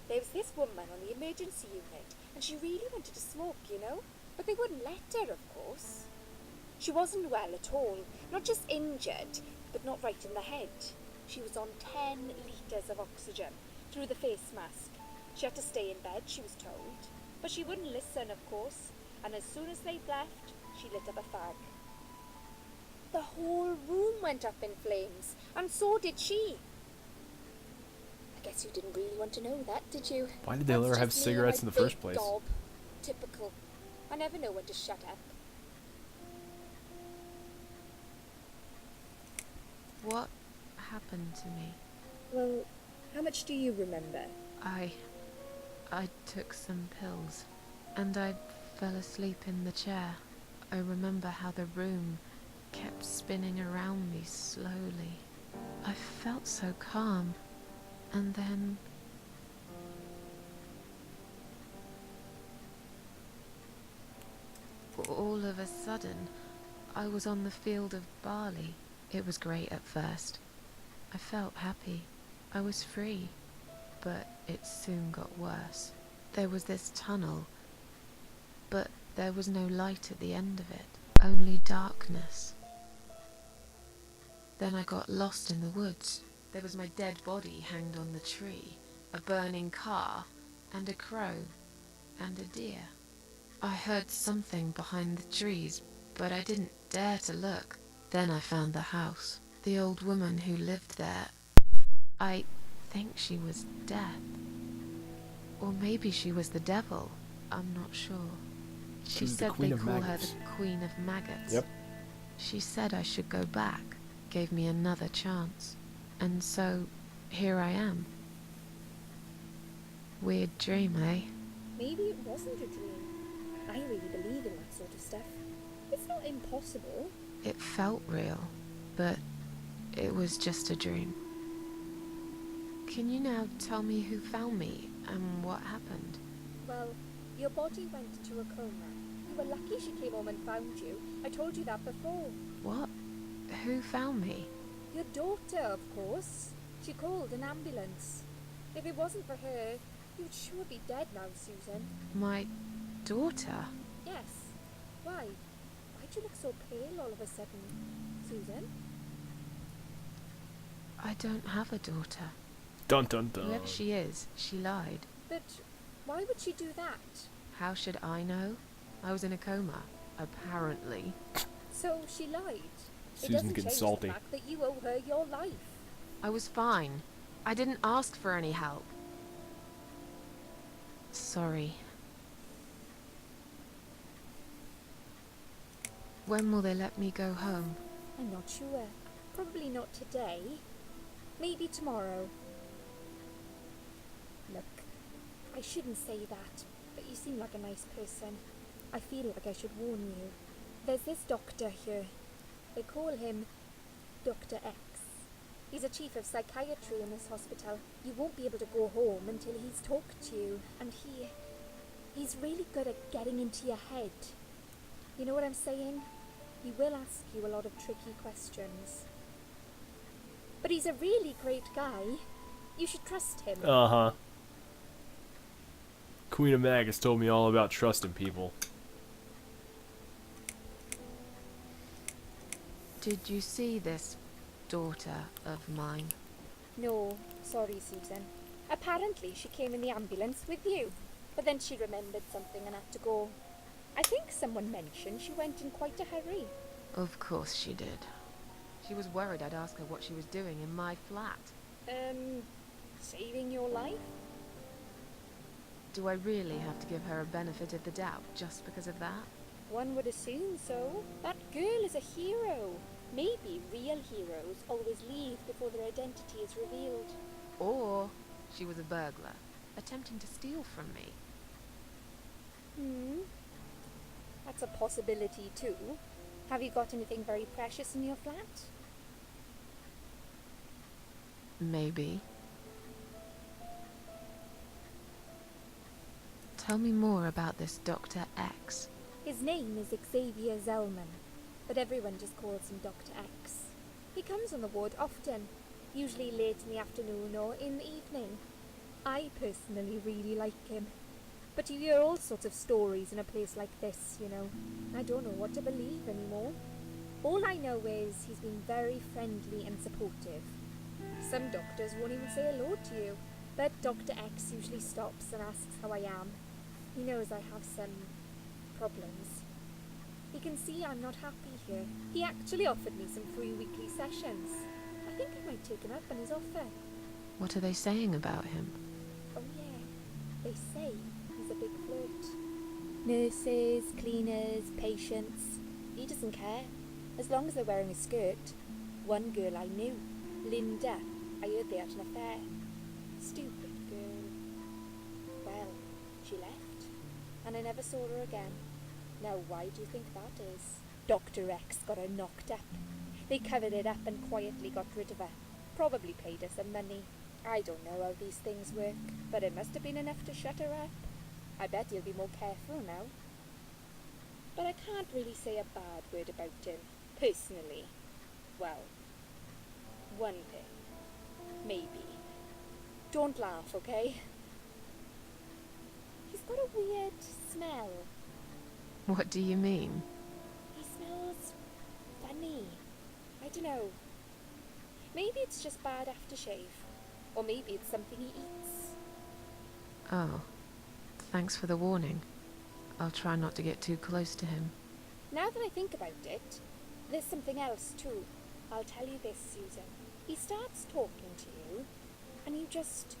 There was this woman on the emergency unit, and she really wanted to smoke, you know? But they wouldn't let her, of course. She wasn't well at all, not just injured, but not right in the head. She was on 10 litres of oxygen through the face mask. She had to stay in bed, she was told. But she wouldn't listen, of course, and as soon as they'd left, she lit up a fag. The whole room went up in flames, and so did she. I guess you didn't really want to know that, did you? Why did they let her That's have just me and cigarettes my in the first big place? gob. Typical. I never know when to shut up. What happened to me? Well, how much do you remember? I took some pills, and I fell asleep in the chair. I remember how the room kept spinning around me slowly. I felt so calm, and then... all of a sudden, I was on the field of barley. It was great at first. I felt happy. I was free. But it soon got worse. There was this tunnel, but there was no light at the end of it, only darkness. Then I got lost in the woods. There was my dead body hanged on the tree, a burning car, and a crow, and a deer. I heard something behind the trees, but I didn't dare to look. Then I found the house. The old woman who lived there. I think she was Death. Or maybe she was the devil. I'm not sure. She She was the said Queen they of call her Maggots. the Queen of Maggots. Yep. She said I should go back, gave me another chance. And so, here I am. Weird dream, eh? Maybe it wasn't a dream. I really believe in that sort of stuff. It's not impossible. It felt real, but it was just a dream. Can you now tell me who found me and what happened? Well, your body went into a coma. You were lucky she came home and found you. I told you that before. What? Who found me? Your daughter, of course. She called an ambulance. If it wasn't for her, you'd sure be dead now, Susan. My daughter? Yes. Why? Why'd you look so pale all of a sudden, Susan? I don't have a daughter. Dun dun dun. Whoever she is, she lied. But why would she do that? How should I know? I was in a coma, apparently. So she lied. It Susan's doesn't getting change salty. the fact that you owe her your life. I was fine. I didn't ask for any help. Sorry. When will they let me go home? I'm not sure. Probably not today. Maybe tomorrow. Look, I shouldn't say that, but you seem like a nice person. I feel like I should warn you. There's this doctor here. They call him Dr. X. He's a chief of psychiatry in this hospital. You won't be able to go home until he's talked to you, and he's really good at getting into your head. You know what I'm saying? He will ask you a lot of tricky questions. But he's a really great guy. You should trust him. Uh-huh. Queen of Mag has told me all about trusting people. Did you see this daughter of mine? No, sorry, Susan. Apparently she came in the ambulance with you, but then she remembered something and had to go. I think someone mentioned she went in quite a hurry. Of course she did. She was worried I'd ask her what she was doing in my flat. Saving your life? Do I really have to give her a benefit of the doubt just because of that? One would assume so. That girl is a hero. Maybe real heroes always leave before their identity is revealed. Or she was a burglar, attempting to steal from me. That's a possibility too. Have you got anything very precious in your flat? Maybe. Tell me more about this Dr. X. His name is Xavier Zellman, but everyone just calls him Dr. X. He comes on the ward often, usually late in the afternoon or in the evening. I personally really like him. But you hear all sorts of stories in a place like this, you know. I don't know what to believe anymore. All I know is he's been very friendly and supportive. Some doctors won't even say hello to you, but Dr. X usually stops and asks how I am. He knows I have some problems. He can see I'm not happy here. He actually offered me some free weekly sessions. I think I might take him up on his offer. What are they saying about him? Oh yeah, they say he's a big flirt. Nurses, cleaners, patients. He doesn't care, as long as they're wearing a skirt. One girl I knew, Linda, I heard they had an affair. Stupid girl. Well, she left, and I never saw her again. Now why do you think that is? Dr. X got her knocked up. They covered it up and quietly got rid of her. Probably paid her some money. I don't know how these things work, but it must have been enough to shut her up. I bet he'll be more careful now. But I can't really say a bad word about him, personally. Well, one thing. Maybe. Don't laugh, okay? He's got a weird smell. What do you mean? He smells funny. I don't know. Maybe it's just bad aftershave. Or maybe it's something he eats. Oh, thanks for the warning. I'll try not to get too close to him. Now that I think about it, there's something else too. I'll tell you this, Susan. He starts talking to you, and you just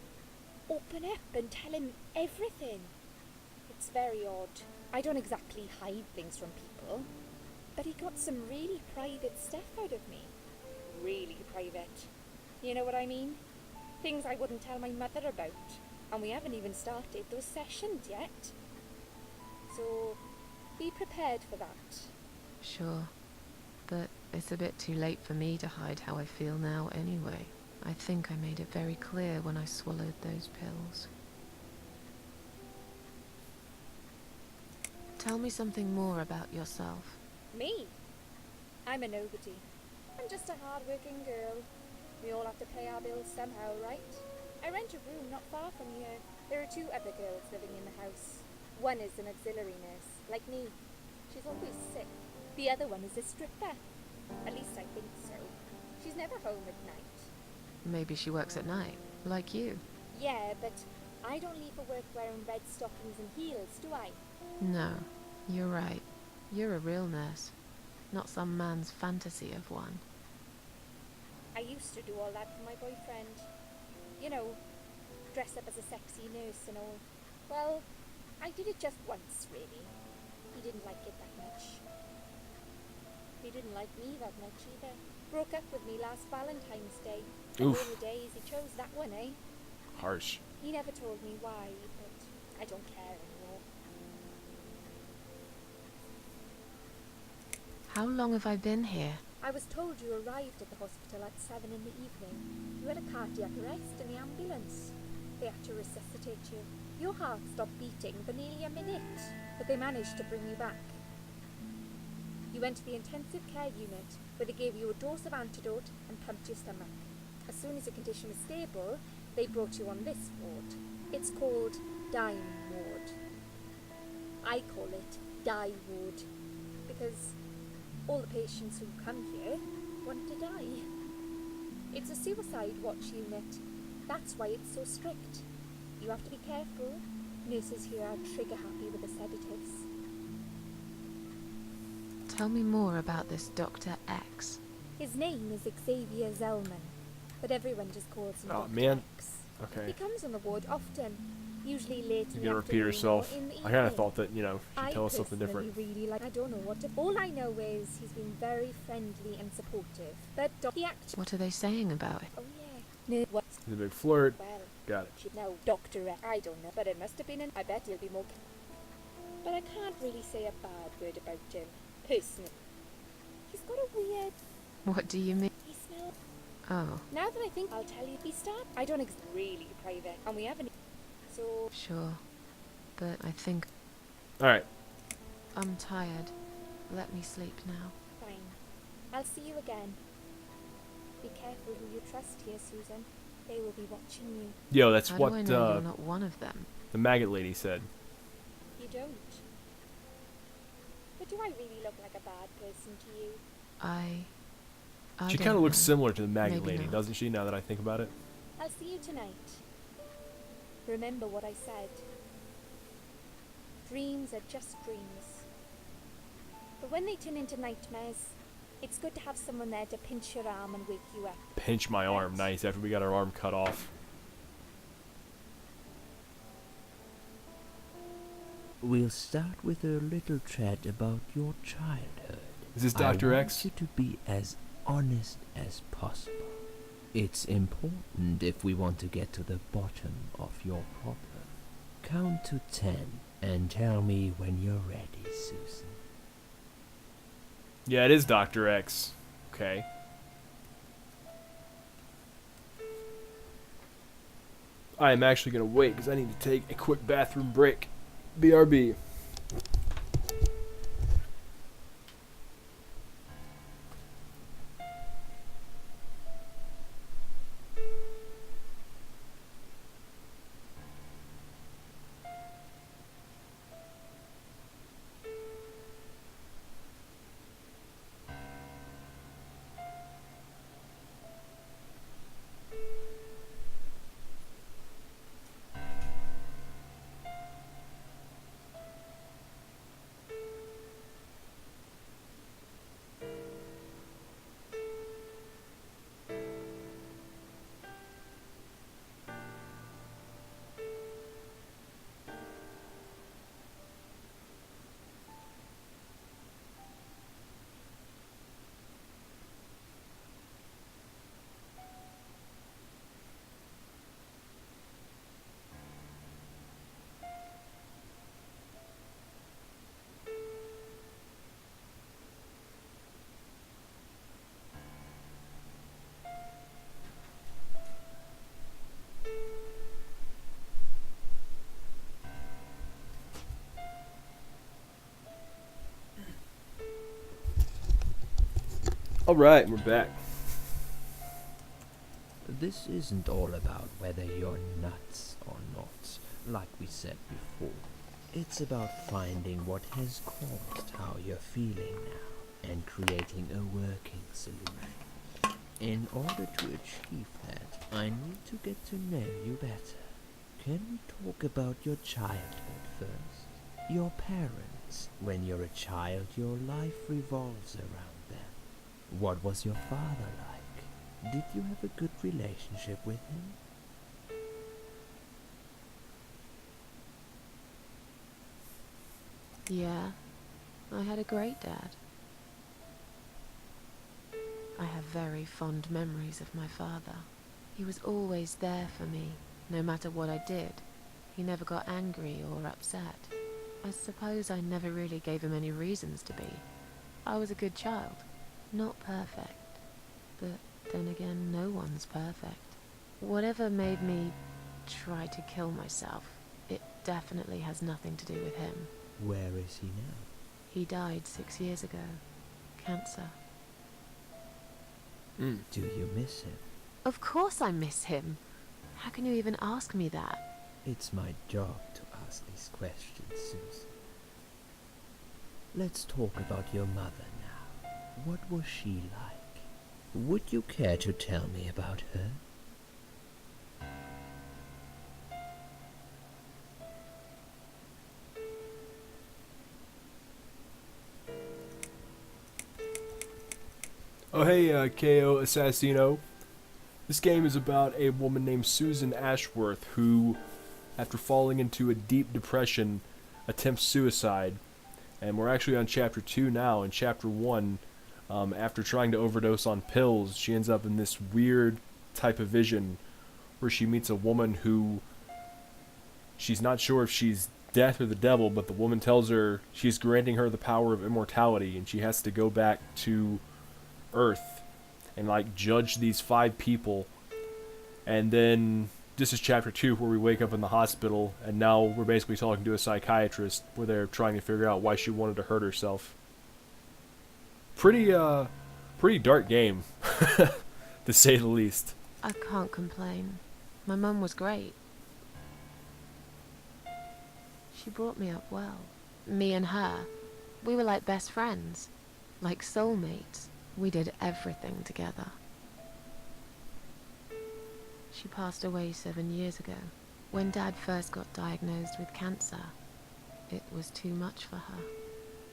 open up and tell him everything. It's very odd. I don't exactly hide things from people, but he got some really private stuff out of me. Really private. You know what I mean? Things I wouldn't tell my mother about. And we haven't even started those sessions yet. So, be prepared for that. Sure. But it's a bit too late for me to hide how I feel now anyway. I think I made it very clear when I swallowed those pills. Tell me something more about yourself. Me? I'm a nobody. I'm just a hard-working girl. We all have to pay our bills somehow, right? I rent a room not far from here. There are 2 other girls living in the house. One is an auxiliary nurse, like me. She's always sick. The other one is a stripper. At least I think so. She's never home at night. Maybe she works at night, like you. Yeah, but I don't leave for work wearing red stockings and heels, do I? No, you're right. You're a real nurse, not some man's fantasy of one. I used to do all that for my boyfriend. You know, dress up as a sexy nurse and all. Well, I did it just once, really. He didn't like it that much. He didn't like me that much either. Broke up with me last Valentine's Day. Of Oof. all the days, he chose that one, eh? Harsh. He never told me why, but I don't care anymore. How long have I been here? I was told you arrived at the hospital at 7 in the evening. You had a cardiac arrest in the ambulance. They had to resuscitate you. Your heart stopped beating for nearly a minute, but they managed to bring you back. You went to the intensive care unit, where they gave you a dose of antidote and pumped your stomach. As soon as your condition was stable, they brought you on this ward. It's called Dying Ward. I call it Die Ward, because all the patients who come here want to die. It's a suicide watch unit. That's why it's so strict. You have to be careful. Nurses here are trigger happy with the sedatives. Tell me more about this Dr. X. His name is Xavier Zellman, but everyone just calls him Oh, Dr. man. X. Okay. He comes on the ward often, usually late You in gotta the repeat afternoon yourself. or in the I kind of evening. thought that, she'd I tell us something different. personally really like. I don't know what to. All I know is he's been very friendly and supportive. But he actually. What are they saying about it? Oh yeah. No. What? He's a big flirt. Well. Got it. No, Dr. X. I don't know, but it must have been I bet he'll be more. But I can't really say a bad word about him, personally. got a weird... What do you mean? He smells... Oh, Now that I think, I'll tell you. He started... I don't really private, and we haven't... So... sure. But I think Alright. I'm tired. Let me sleep now. Fine. I'll see you again. Be careful who you trust here, Susan. They will be watching you. Yo, that's How what do I know you're not one of them? the maggot lady said. You don't. But do I really look like a bad person to you? I She don't kind of looks know. similar to the maggot Maybe lady, not. doesn't she, now that I think about it? I'll see you tonight. Remember what I said. Dreams are just dreams. But when they turn into nightmares, it's good to have someone there to pinch your arm and wake you up. Pinch my arm. Nice, after we got our arm cut off. We'll start with a little chat about your childhood. Is this Dr. I X? want you to be as honest as possible. It's important if we want to get to the bottom of your problem. Count to 10 and tell me when you're ready, Susan. Yeah, it is Dr. X. Okay. I am actually going to wait because I need to take a quick bathroom break. BRB. Alright, we're back. This isn't all about whether you're nuts or not, like we said before. It's about finding what has caused how you're feeling now and creating a working solution. In order to achieve that, I need to get to know you better. Can we talk about your childhood first? Your parents. When you're a child, your life revolves around them. What was your father like? Did you have a good relationship with him? Yeah, I had a great dad. I have very fond memories of my father. He was always there for me, no matter what I did. He never got angry or upset. I suppose I never really gave him any reasons to be. I was a good child. Not perfect. But then again, no one's perfect. Whatever made me try to kill myself, it definitely has nothing to do with him. Where is he now? He died 6 years ago. Cancer. Do you miss him? Of course I miss him. How can you even ask me that? It's my job to ask these questions, Susan. Let's talk about your mother now. What was she like? Would you care to tell me about her? Oh hey, KO Assassino. This game is about a woman named Susan Ashworth who, after falling into a deep depression, attempts suicide. And we're actually on chapter 2 now. In chapter 1, after trying to overdose on pills, she ends up in this weird type of vision where she meets a woman who she's not sure if she's death or the devil, but the woman tells her she's granting her the power of immortality and she has to go back to Earth and like judge these 5 people. And then this is chapter 2 where we wake up in the hospital and now we're basically talking to a psychiatrist where they're trying to figure out why she wanted to hurt herself. Pretty dark game, to say the least. I can't complain. My mum was great. She brought me up well. Me and her, we were like best friends, like soulmates. We did everything together. She passed away 7 years ago. When Dad first got diagnosed with cancer, it was too much for her.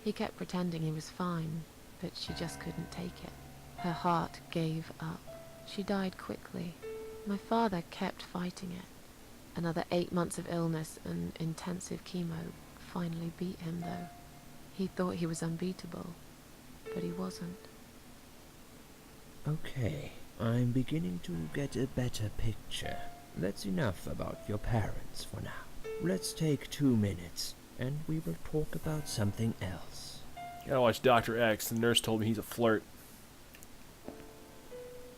He kept pretending he was fine, but she just couldn't take it. Her heart gave up. She died quickly. My father kept fighting it. Another 8 months of illness and intensive chemo finally beat him, though. He thought he was unbeatable, but he wasn't. Okay, I'm beginning to get a better picture. That's enough about your parents for now. Let's take 2 minutes, and we will talk about something else. Gotta watch Dr. X. The nurse told me he's a flirt.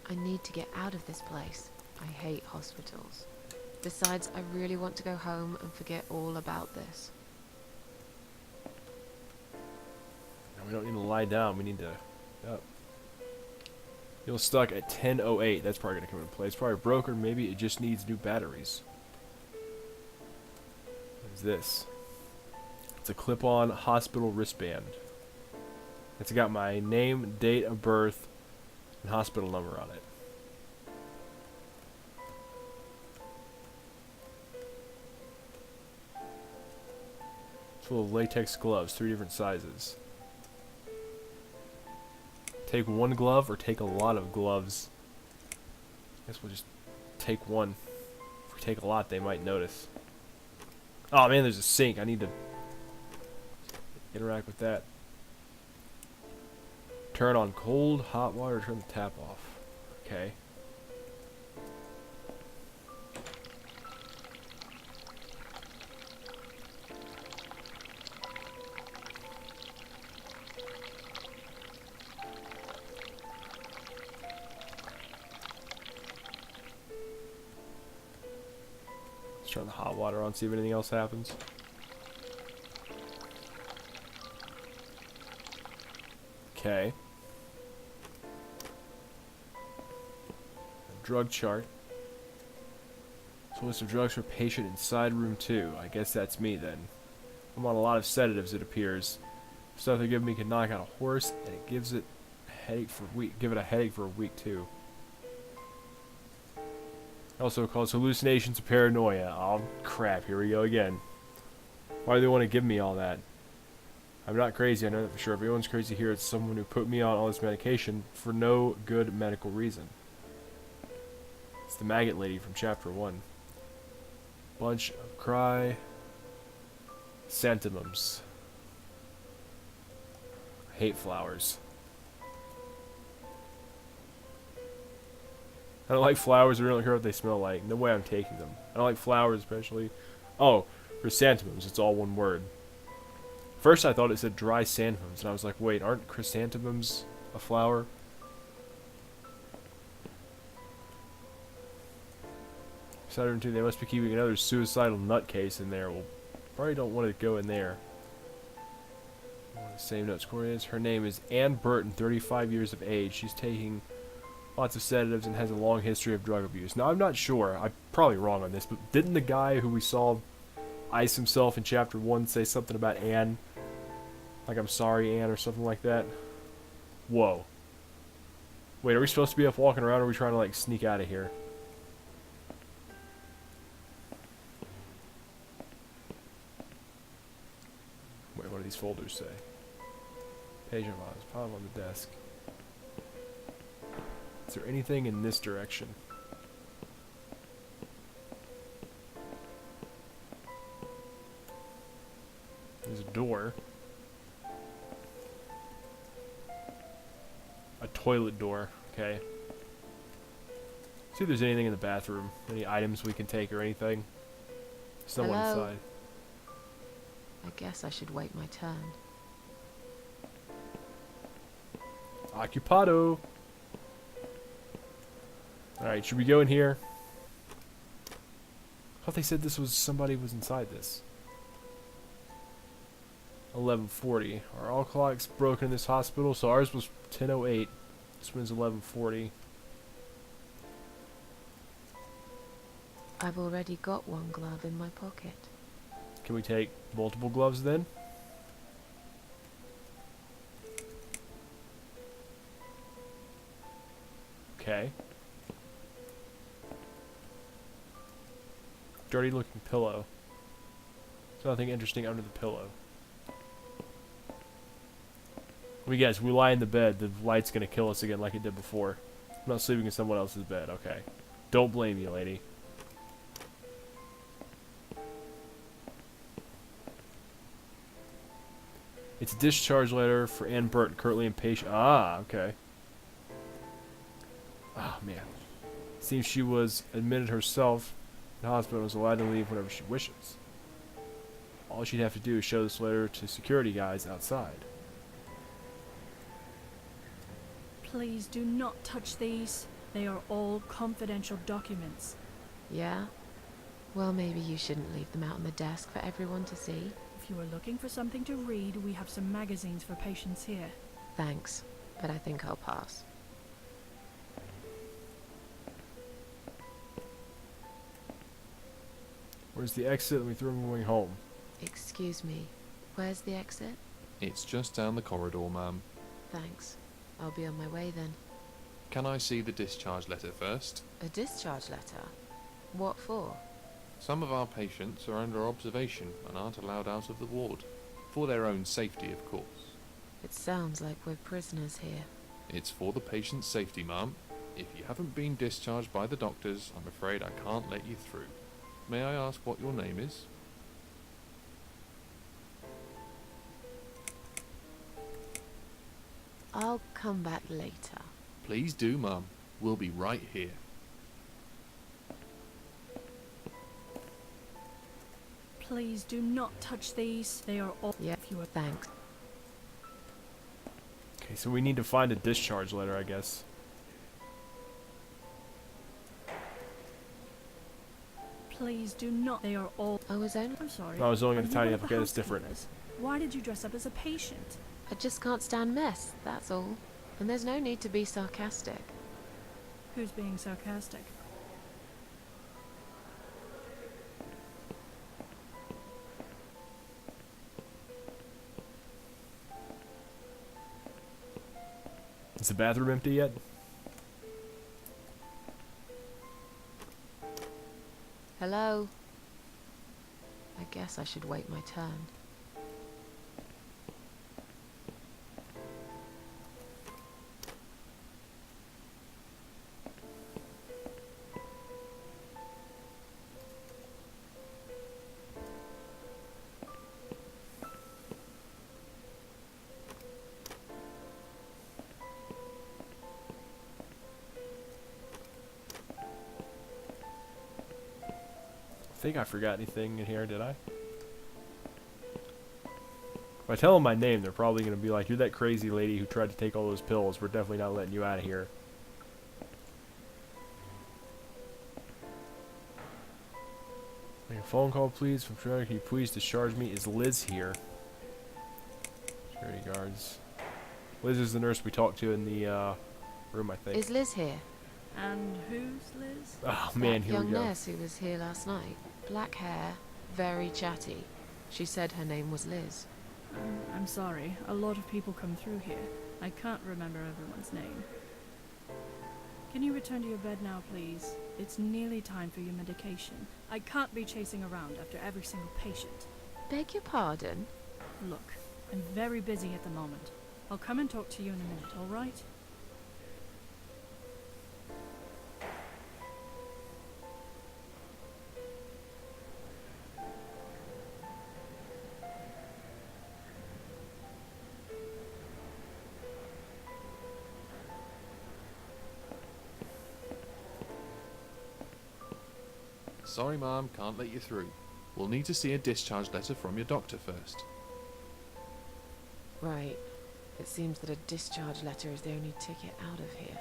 I need to get out of this place. I hate hospitals. Besides, I really want to go home and forget all about this. No, we don't need to lie down. We need to... Yep. You're stuck at 10:08. That's probably going to come into play. It's probably broken. Maybe it just needs new batteries. What is this? It's a clip-on hospital wristband. It's got my name, date of birth, and hospital number on it. It's full of latex gloves, 3 different sizes. Take 1 glove or take a lot of gloves. Guess we'll just take 1. If we take a lot, they might notice. Oh man, there's a sink. I need to interact with that. Turn on cold, hot water, turn the tap off. Okay. Let's turn the hot water on, see if anything else happens. Okay. A drug chart. So list of drugs for patient inside room 2. I guess that's me then. I'm on a lot of sedatives, it appears. Stuff they give me can knock out a horse, and it gives it a headache for a week. Give it a headache for a week too. Also causes hallucinations and paranoia. Oh crap! Here we go again. Why do they want to give me all that? I'm not crazy, I know that for sure. If anyone's crazy here, it's someone who put me on all this medication for no good medical reason. It's the maggot lady from chapter 1. Bunch of cry... Santimums. I hate flowers. I don't like flowers, I really don't care what they smell like. No way I'm taking them. I don't like flowers especially. Oh, chrysanthemums, it's all one word. First I thought it said dry santimums, and I was like, wait, aren't chrysanthemums a flower? Saturn 2, they must be keeping another suicidal nutcase in there. Well, probably don't want to go in there. Same notes, coordinates. Her name is Ann Burton, 35 years of age. She's taking lots of sedatives and has a long history of drug abuse. Now, I'm not sure. I'm probably wrong on this, but didn't the guy who we saw ice himself in chapter 1 say something about Anne? Like, I'm sorry, Anne, or something like that? Whoa. Wait, are we supposed to be up walking around, or are we trying to, like, sneak out of here? Wait, what do these folders say? Patient files, pile on the desk. Is there anything in this direction? There's a door. A toilet door, okay. See if there's anything in the bathroom. Any items we can take or anything. Someone Hello? inside. I guess I should wait my turn. Occupado! Alright, should we go in here? I thought they said this was somebody was inside this. 11:40. Are all clocks broken in this hospital? So ours was 10:08. This one's 11:40. I've already got one glove in my pocket. Can we take multiple gloves then? Okay. Dirty looking pillow. There's nothing interesting under the pillow. We guys, we lie in the bed, the light's gonna kill us again like it did before. I'm not sleeping in someone else's bed, okay. Don't blame me, lady. It's a discharge letter for Ann Burton, currently inpatient. Ah, okay. Oh, man. Seems she was admitted herself in the hospital and was allowed to leave whenever she wishes. All she'd have to do is show this letter to security guys outside. Please do not touch these. They are all confidential documents. Yeah? Well, maybe you shouldn't leave them out on the desk for everyone to see. If you are looking for something to read, we have some magazines for patients here. Thanks, but I think I'll pass. Where's the exit? Let me throw him going home. Excuse me, where's the exit? It's just down the corridor, ma'am. Thanks. I'll be on my way then. Can I see the discharge letter first? A discharge letter? What for? Some of our patients are under observation and aren't allowed out of the ward. For their own safety, of course. It sounds like we're prisoners here. It's for the patient's safety, ma'am. If you haven't been discharged by the doctors, I'm afraid I can't let you through. May I ask what your name is? I'll come back later. Please do, ma'am. We'll be right here. Please do not touch these. They are all... Yeah, If you are... thanks. Okay, so we need to find a discharge letter, I guess. Please do not... They are all... I was only... I'm sorry. I was only Are going to you tidy one up. of the Okay, that's different. housekeepers? Why did you dress up as a patient? I just can't stand mess, that's all. And there's no need to be sarcastic. Who's being sarcastic? Is the bathroom empty yet? Hello? I guess I should wait my turn. I think I forgot anything in here, did I? If I tell them my name, they're probably going to be like, you're that crazy lady who tried to take all those pills. We're definitely not letting you out of here. Make a phone call, please. From Toronto, can you please discharge me? Is Liz here? Security guards. Liz is the nurse we talked to in the room, I think. Is Liz here? And who's Liz? Oh man, That here we young go. nurse who was here last night. Black hair, very chatty. She said her name was Liz. I'm sorry. A lot of people come through here. I can't remember everyone's name. Can you return to your bed now, please? It's nearly time for your medication. I can't be chasing around after every single patient. Beg your pardon? Look, I'm very busy at the moment. I'll come and talk to you in a minute, all right? Sorry, ma'am, can't let you through. We'll need to see a discharge letter from your doctor first. Right. It seems that a discharge letter is the only ticket out of here.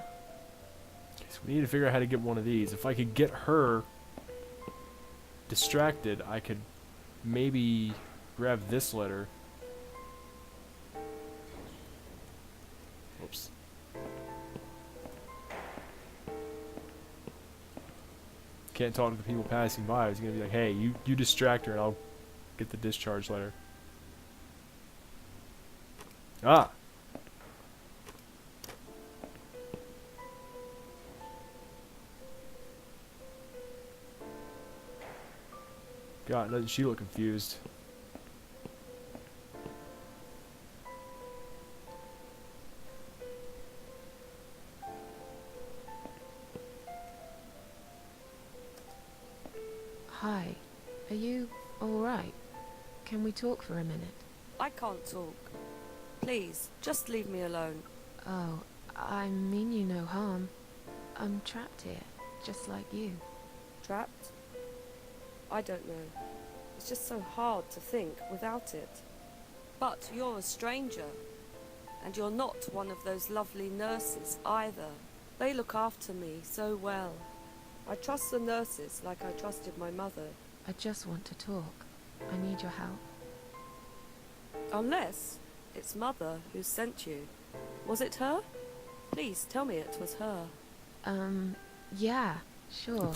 So we need to figure out how to get one of these. If I could get her distracted, I could maybe grab this letter. Oops. Can't talk to the people passing by. He's gonna be like, hey, you distract her and I'll get the discharge letter. Ah! God, doesn't she look confused? Hi. Are you alright? Can we talk for a minute? I can't talk. Please, just leave me alone. Oh, I mean you no harm. I'm trapped here, just like you. Trapped? I don't know. It's just so hard to think without it. But you're a stranger. And you're not one of those lovely nurses either. They look after me so well. I trust the nurses like I trusted my mother. I just want to talk. I need your help. Unless it's Mother who sent you. Was it her? Please tell me it was her. Yeah, sure.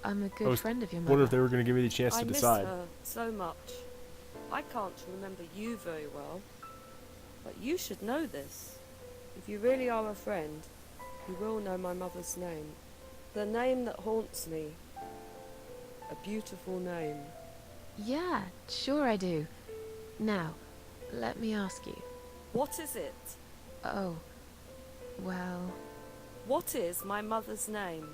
I'm a good friend of your Wonder if mother. they were going to give me the chance I to miss decide. her so much. I can't remember you very well. But you should know this. If you really are a friend, you will know my mother's name. The name that haunts me. A beautiful name. Yeah, sure I do. Now, let me ask you. What is it? Oh, well... What is my mother's name?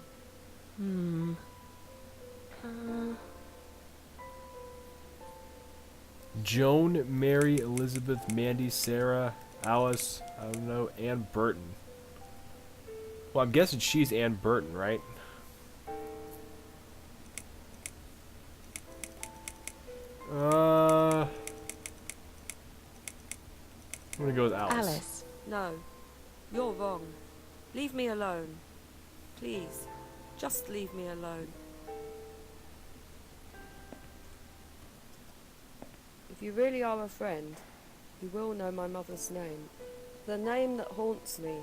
Joan, Mary, Elizabeth, Mandy, Sarah, Alice, I don't know, Ann Burton. Well, I'm guessing she's Ann Burton, right? I'm gonna go with Alice. Alice. No, you're wrong. Leave me alone. Please, just leave me alone. If you really are a friend, you will know my mother's name. The name that haunts me.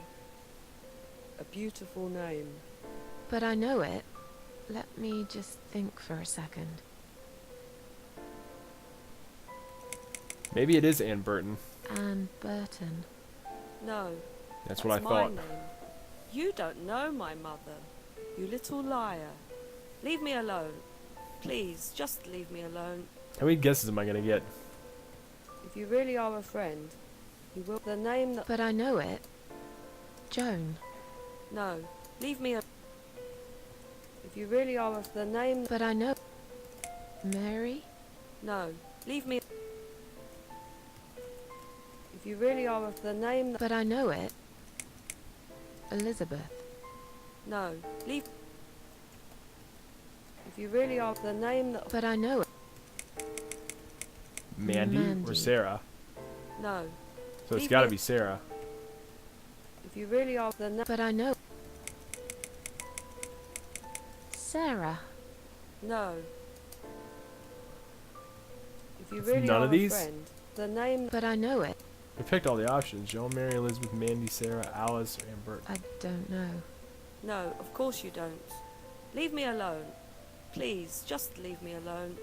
A beautiful name. But I know it. Let me just think for a second. Maybe it is Ann Burton. Ann Burton. No. That's what I my thought. Name. You don't know my mother. You little liar. Leave me alone. Please, just leave me alone. How many guesses am I gonna get? If you really are a friend, you will... The name that... But I know it. Joan. No. Leave me alone. If you really are the name... But I know... Mary? No. Leave me... If you really are the name... But I know it. Elizabeth. No. Leave... If you really are the name that... But I know it. Mandy, or Mandy. Sarah? No. So it's Leave gotta me- be Sarah. If you really are the name... But I know... Sarah. No. If you It's really none are of these? a friend, the name... But I know it. We picked all the options. Joan, Mary, Elizabeth, Mandy, Sarah, Alice, or Ann Burton. I don't know. No, of course you don't. Leave me alone. Please, just leave me alone.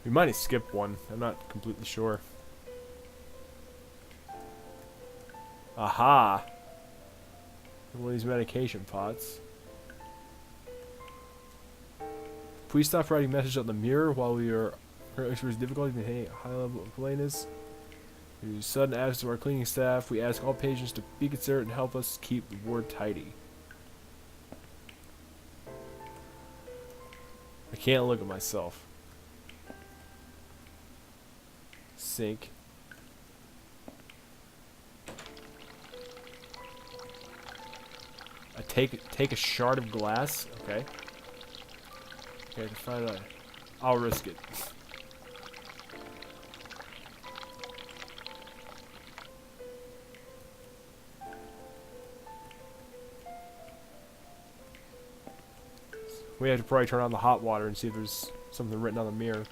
We might have skipped one. I'm not completely sure. Aha! One of these medication pots. Please stop writing messages on the mirror while we are experiencing difficulty maintaining a high level of cleanliness. Due to sudden absence of our cleaning staff, we ask all patients to be considerate and help us keep the ward tidy. I can't look at myself. Sink. Take a shard of glass. Okay. Okay, to find out. I'll risk it. We have to probably turn on the hot water and see if there's something written on the mirror.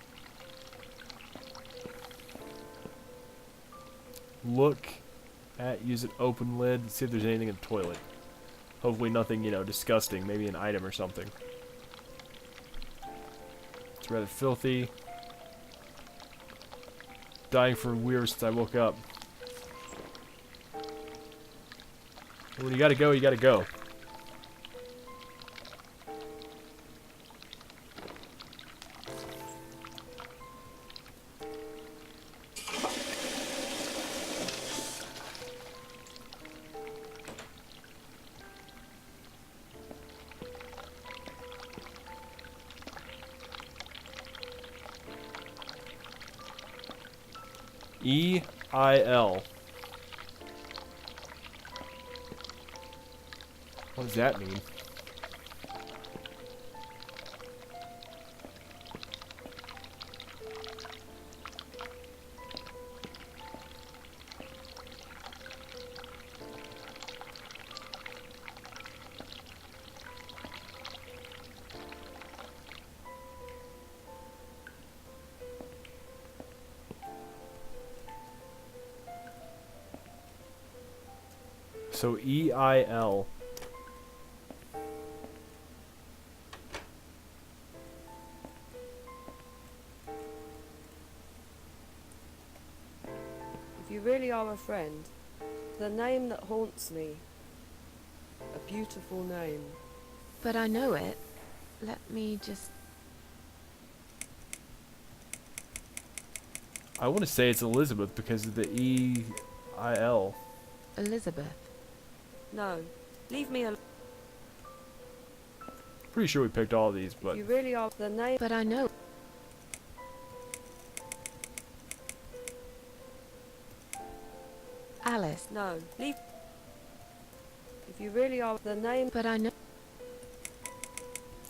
Look at, use an open lid, see if there's anything in the toilet. Hopefully nothing, you know, disgusting, maybe an item or something. It's rather filthy. Dying for a weird since I woke up. When you gotta go, you gotta go. E-I-L. What does that mean? So E-I-L. If you really are a friend, the name that haunts me. A beautiful name. But I know it. Let me just... I want to say it's Elizabeth because of the E-I-L. Elizabeth. No, leave me alone. Pretty sure we picked all of these, but... If you really are the name... But I know... Alice. No, leave... If you really are the name... But I know...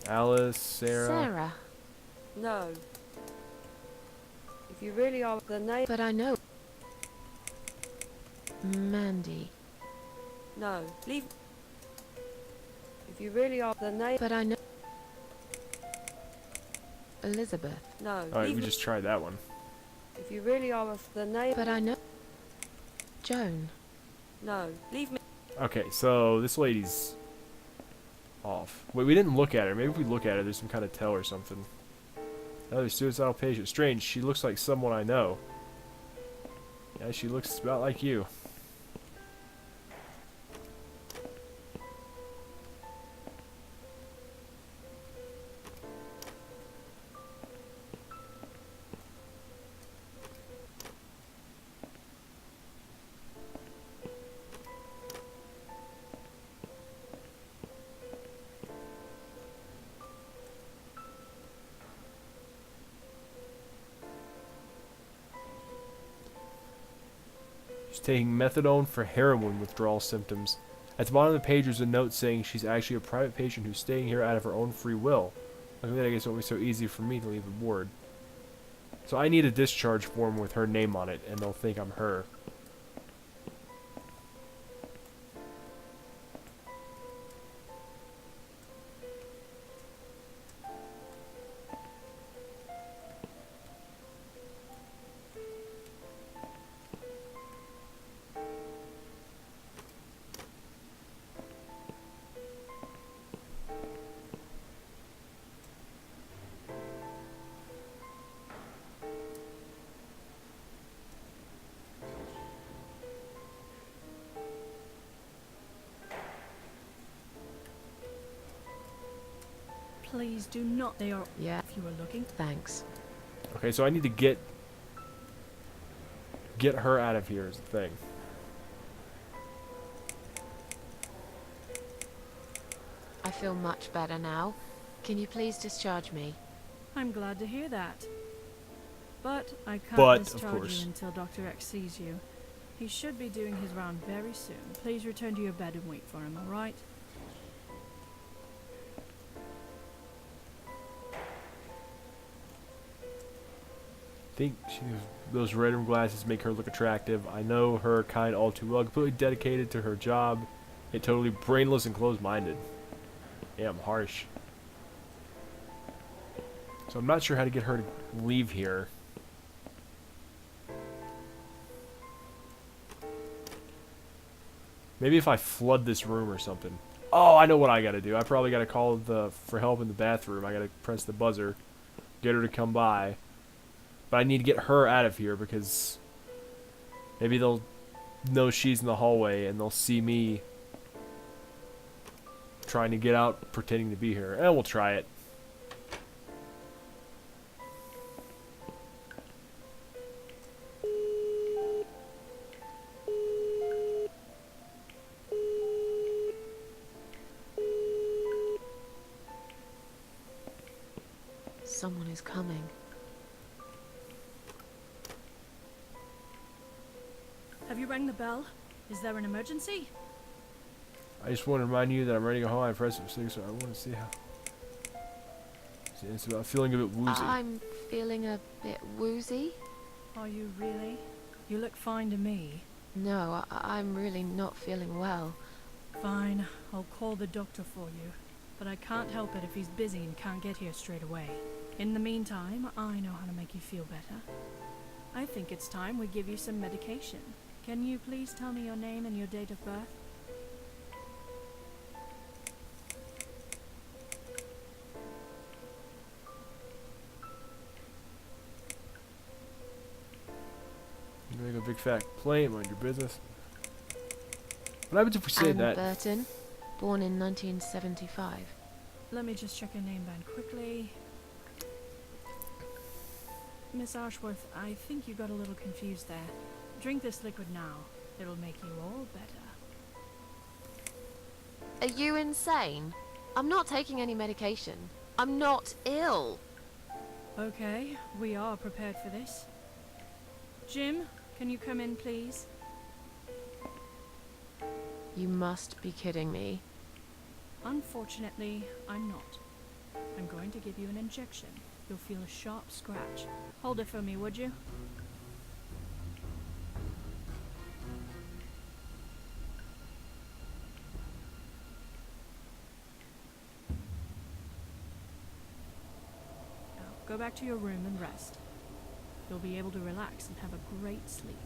Alice, Sarah... Sarah. No. If you really are the name... But I know... Mandy. No, leave... If you really are the name... But I know... Elizabeth. No, Alright, leave we me... just tried that one. If you really are the name... But I know... Joan. No, leave me... Okay, so this lady's... off. Wait, we didn't look at her. Maybe if we look at her, there's some kind of tell or something. Another suicidal patient. Strange, she looks like someone I know. Yeah, she looks about like you. She's taking methadone for heroin withdrawal symptoms. At the bottom of the page there's a note saying she's actually a private patient who's staying here out of her own free will. I mean, I guess it won't be so easy for me to leave the ward. So I need a discharge form with her name on it, and they'll think I'm her. Please do not. They are. Yeah. If you were looking. Thanks. Okay, so I need to get her out of here is the thing. I feel much better now. Can you please discharge me? I'm glad to hear that. But I can't But, of discharge course. you until Dr. X sees you. He should be doing his round very soon. Please return to your bed and wait for him, alright? think those red rim glasses make her look attractive. I know her kind all too well. Completely dedicated to her job, yet totally brainless and closed-minded. Yeah, I'm harsh. So I'm not sure how to get her to leave here. Maybe if I flood this room or something. Oh, I know what I gotta do. I probably gotta call for help in the bathroom. I gotta press the buzzer, get her to come by. But I need to get her out of here because maybe they'll know she's in the hallway and they'll see me trying to get out, pretending to be here. And we'll try it. Someone is coming. Have you rang the bell? Is there an emergency? I just want to remind you that I'm ready to go home. I pressed it 6, so I want to see how. It's about feeling a bit woozy. I'm feeling a bit woozy. Are you really? You look fine to me. No, I'm really not feeling well. Fine, I'll call the doctor for you. But I can't help it if he's busy and can't get here straight away. In the meantime, I know how to make you feel better. I think it's time we give you some medication. Can you please tell me your name and your date of birth? You make a big fat claim on your business. What happens if we say Anne that? Burton, born in 1975. Let me just check your name band quickly. Miss Ashworth, I think you got a little confused there. Drink this liquid now. It'll make you all better. Are you insane? I'm not taking any medication. I'm not ill. Okay, we are prepared for this. Jim, can you come in, please? You must be kidding me. Unfortunately, I'm not. I'm going to give you an injection. You'll feel a sharp scratch. Hold it for me, would you? Now, go back to your room and rest. You'll be able to relax and have a great sleep.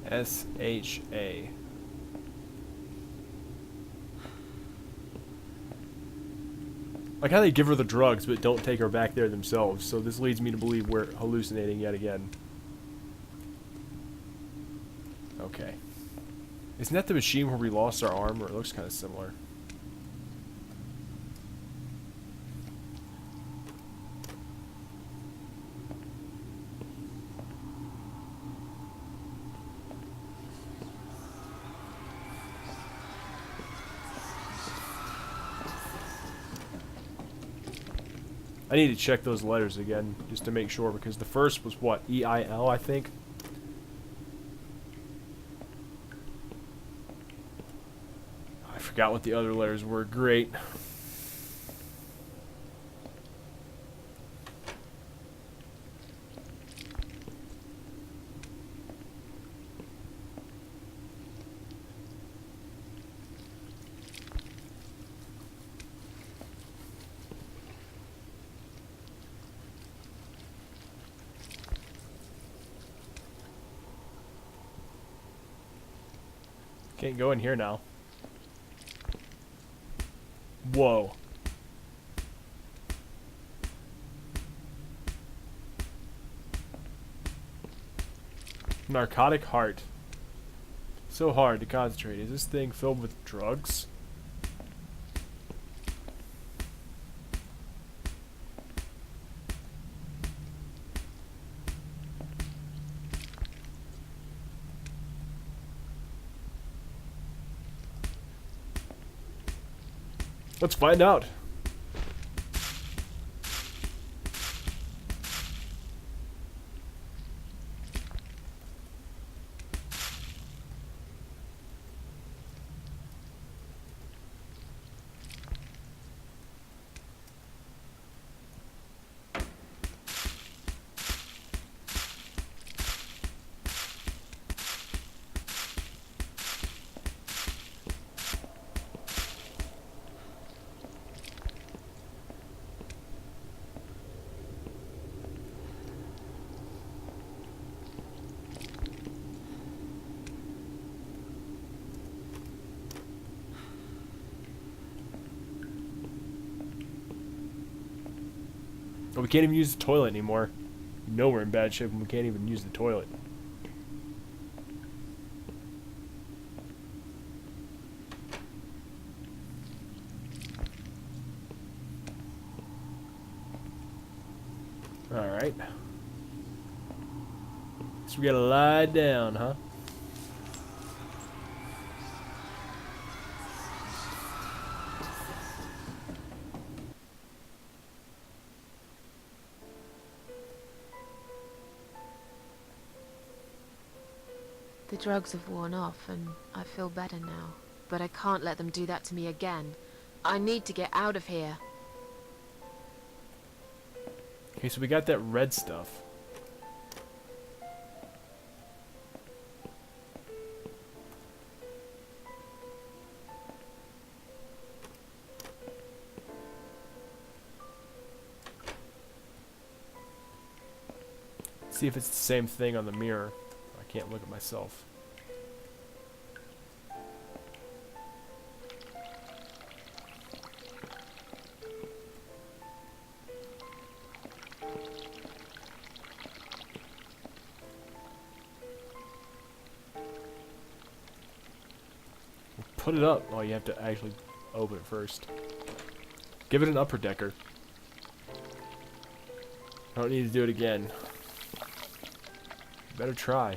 S-H-A. Like how they give her the drugs but don't take her back there themselves, so this leads me to believe we're hallucinating yet again. Okay. Isn't that the machine where we lost our arm? Or it looks kind of similar. I need to check those letters again, just to make sure, because the first was what? E-I-L, I think? I forgot what the other letters were. Great. Can't go in here now. Whoa. Narcotic heart. So hard to concentrate. Is this thing filled with drugs? Let's find out. But we can't even use the toilet anymore. You know we're in bad shape when we can't even use the toilet. Alright. So we gotta lie down, huh? The drugs have worn off and I feel better now. But I can't let them do that to me again. I need to get out of here. Okay, so we got that red stuff. See if it's the same thing on the mirror. I can't look at myself. Put it up. Oh, you have to actually open it first. Give it an upper decker. I don't need to do it again. Better try.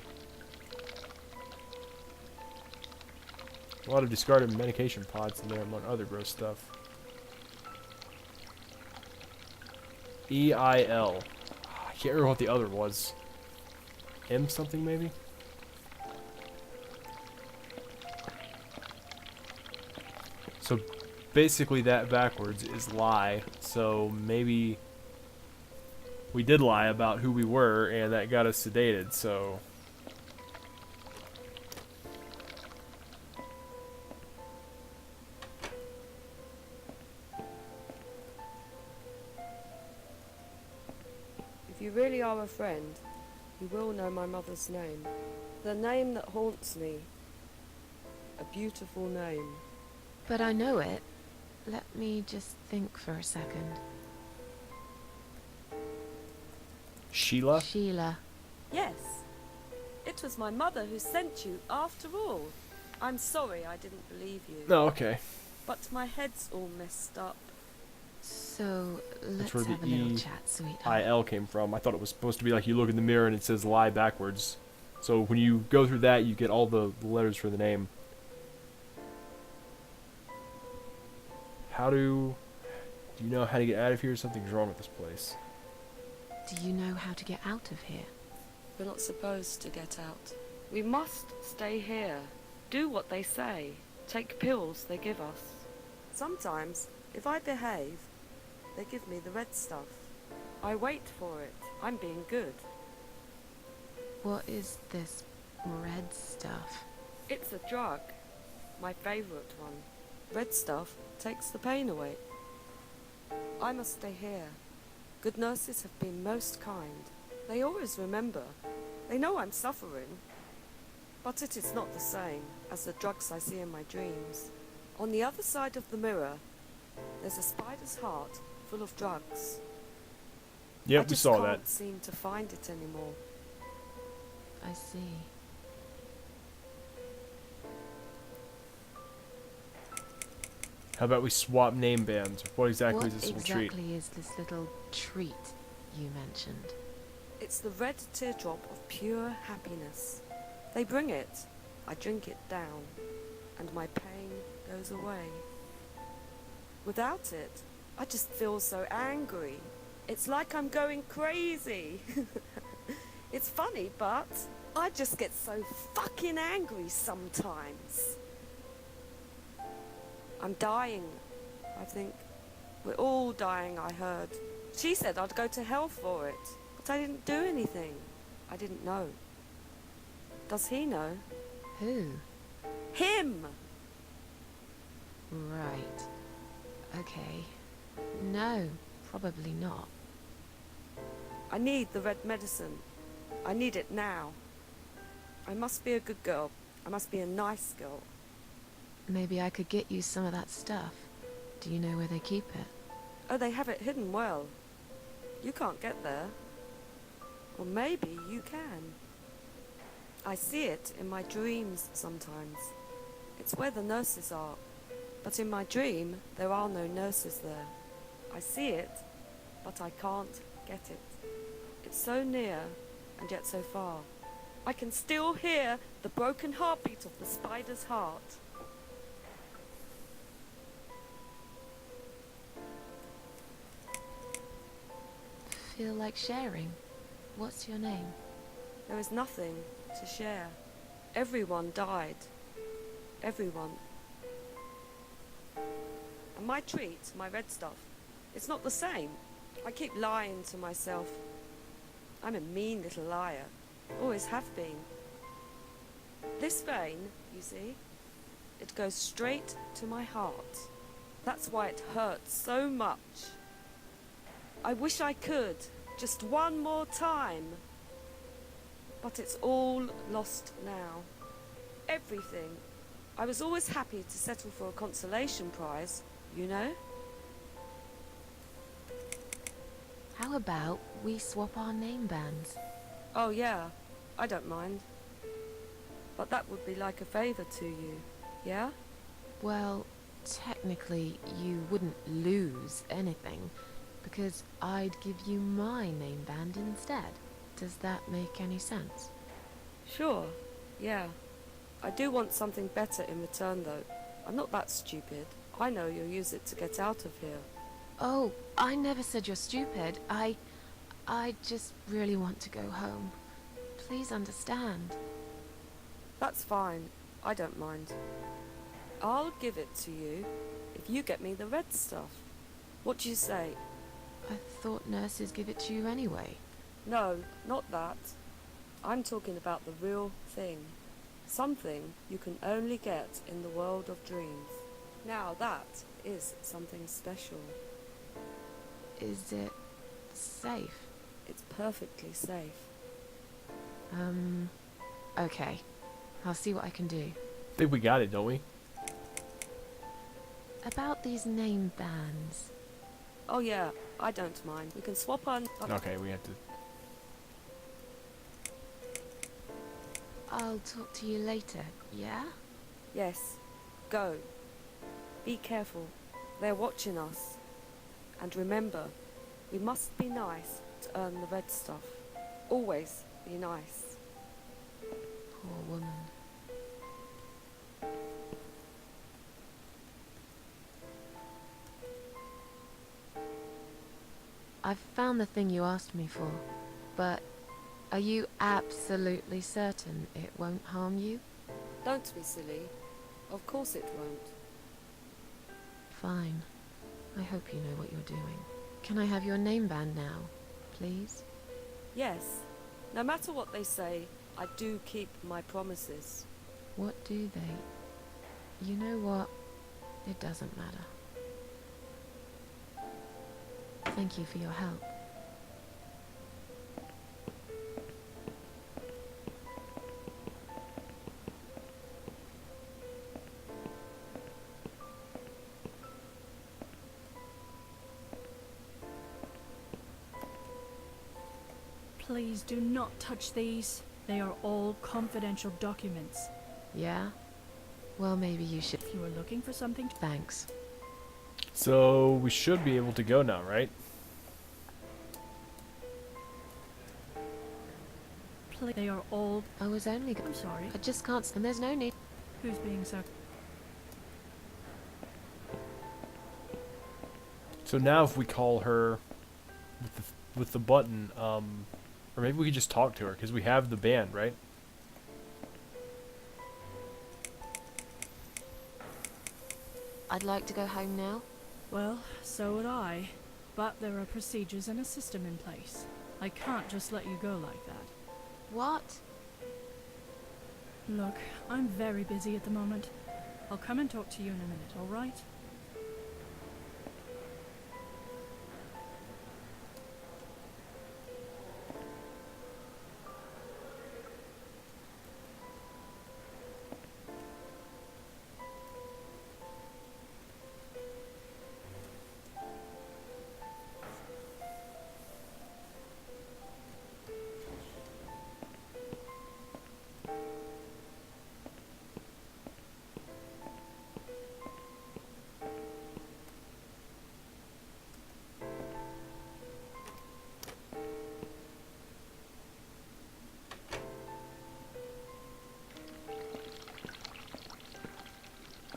A lot of discarded medication pods in there among other gross stuff. EIL. I can't remember what the other was. M something maybe? So basically that backwards is lie. So maybe we did lie about who we were and that got us sedated, so If you really are a friend, you will know my mother's name. The name that haunts me. A beautiful name. But I know it. Let me just think for a second. Sheila? Sheila. Yes. It was my mother who sent you, after all. I'm sorry I didn't believe you. Oh, okay. But my head's all messed up. So, let's where have a the little chat, sweetheart. IL came from. I thought it was supposed to be like you look in the mirror and it says lie backwards. So when you go through that, you get all the letters for the name. Do you know how to get out of here? Something's wrong with this place. Do you know how to get out of here? We're not supposed to get out. We must stay here. Do what they say. Take pills they give us. Sometimes, if I behave, they give me the red stuff. I wait for it. I'm being good. What is this red stuff? It's a drug. My favourite one. Red stuff takes the pain away. I must stay here. Good nurses have been most kind. They always remember. They know I'm suffering. But it is not the same as the drugs I see in my dreams. On the other side of the mirror, there's a spider's heart full of drugs. Yep, we saw I that. just can't seem to find it anymore. I see. How about we swap name bands? What exactly is this little treat? What exactly is this little treat you mentioned? It's the red teardrop of pure happiness. They bring it. I drink it down, and my pain goes away. Without it, I just feel so angry. It's like I'm going crazy. It's funny, but I just get so fucking angry sometimes. I'm dying, I think. We're all dying, I heard. She said I'd go to hell for it, but I didn't do anything. I didn't know. Does he know? Who? Him! Right. Okay. No, probably not. I need the red medicine. I need it now. I must be a good girl. I must be a nice girl. Maybe I could get you some of that stuff. Do you know where they keep it? Oh, they have it hidden well. You can't get there. Or maybe you can. I see it in my dreams sometimes. It's where the nurses are. But in my dream, there are no nurses there. I see it, but I can't get it. It's so near, and yet so far. I can still hear the broken heartbeat of the spider's heart. Feel like sharing? What's your name? There is nothing to share. Everyone died. Everyone. And my treat, my red stuff, it's not the same. I keep lying to myself. I'm a mean little liar. Always have been. This vein, you see, it goes straight to my heart. That's why it hurts so much. I wish I could, just one more time. But it's all lost now. Everything. I was always happy to settle for a consolation prize, you know? How about we swap our name bands? Oh yeah, I don't mind. But that would be like a favour to you, yeah? Well, technically you wouldn't lose anything, because I'd give you my name band instead. Does that make any sense? Sure, yeah. I do want something better in return though. I'm not that stupid. I know you'll use it to get out of here. Oh, I never said you're stupid. I just really want to go home. Please understand. That's fine. I don't mind. I'll give it to you if you get me the red stuff. What do you say? I thought nurses give it to you anyway. No, not that. I'm talking about the real thing. Something you can only get in the world of dreams. Now that is something special. Is it safe? It's perfectly safe. Okay. I'll see what I can do. Think we got it, don't we? About these name bands. Oh yeah, I don't mind. We can swap on... Okay, we have to... I'll talk to you later, yeah? Yes. Go. Be careful. They're watching us. And remember, we must be nice to earn the red stuff. Always be nice. Poor woman. I've found the thing you asked me for, but are you absolutely certain it won't harm you? Don't be silly. Of course it won't. Fine. I hope you know what you're doing. Can I have your name band now, please? Yes. No matter what they say, I do keep my promises. What do they? You know what? It doesn't matter. Thank you for your help. Please do not touch these. They are all confidential documents. Yeah? Well, maybe you should. If you were looking for something... Thanks. So, we should be able to go now, right? They are all... I was only... I'm sorry. I just can't... And there's no need... Who's being so... So now if we call her with the button, or maybe we could just talk to her, because we have the band, right? I'd like to go home now. Well, so would I. But there are procedures and a system in place. I can't just let you go like that. What? Look, I'm very busy at the moment. I'll come and talk to you in a minute, alright?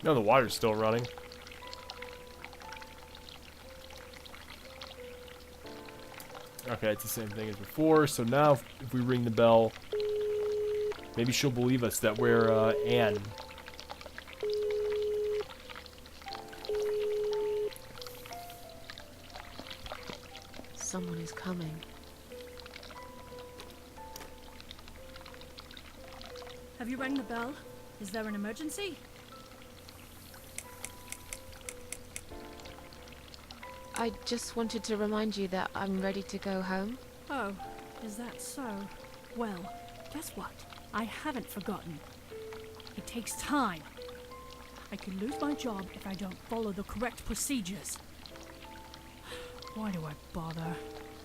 No, the water's still running. Okay, it's the same thing as before. So now, if we ring the bell, maybe she'll believe us that we're Anne. Someone is coming. Have you rang the bell? Is there an emergency? I just wanted to remind you that I'm ready to go home. Oh, is that so? Well, guess what? I haven't forgotten. It takes time. I could lose my job if I don't follow the correct procedures. Why do I bother?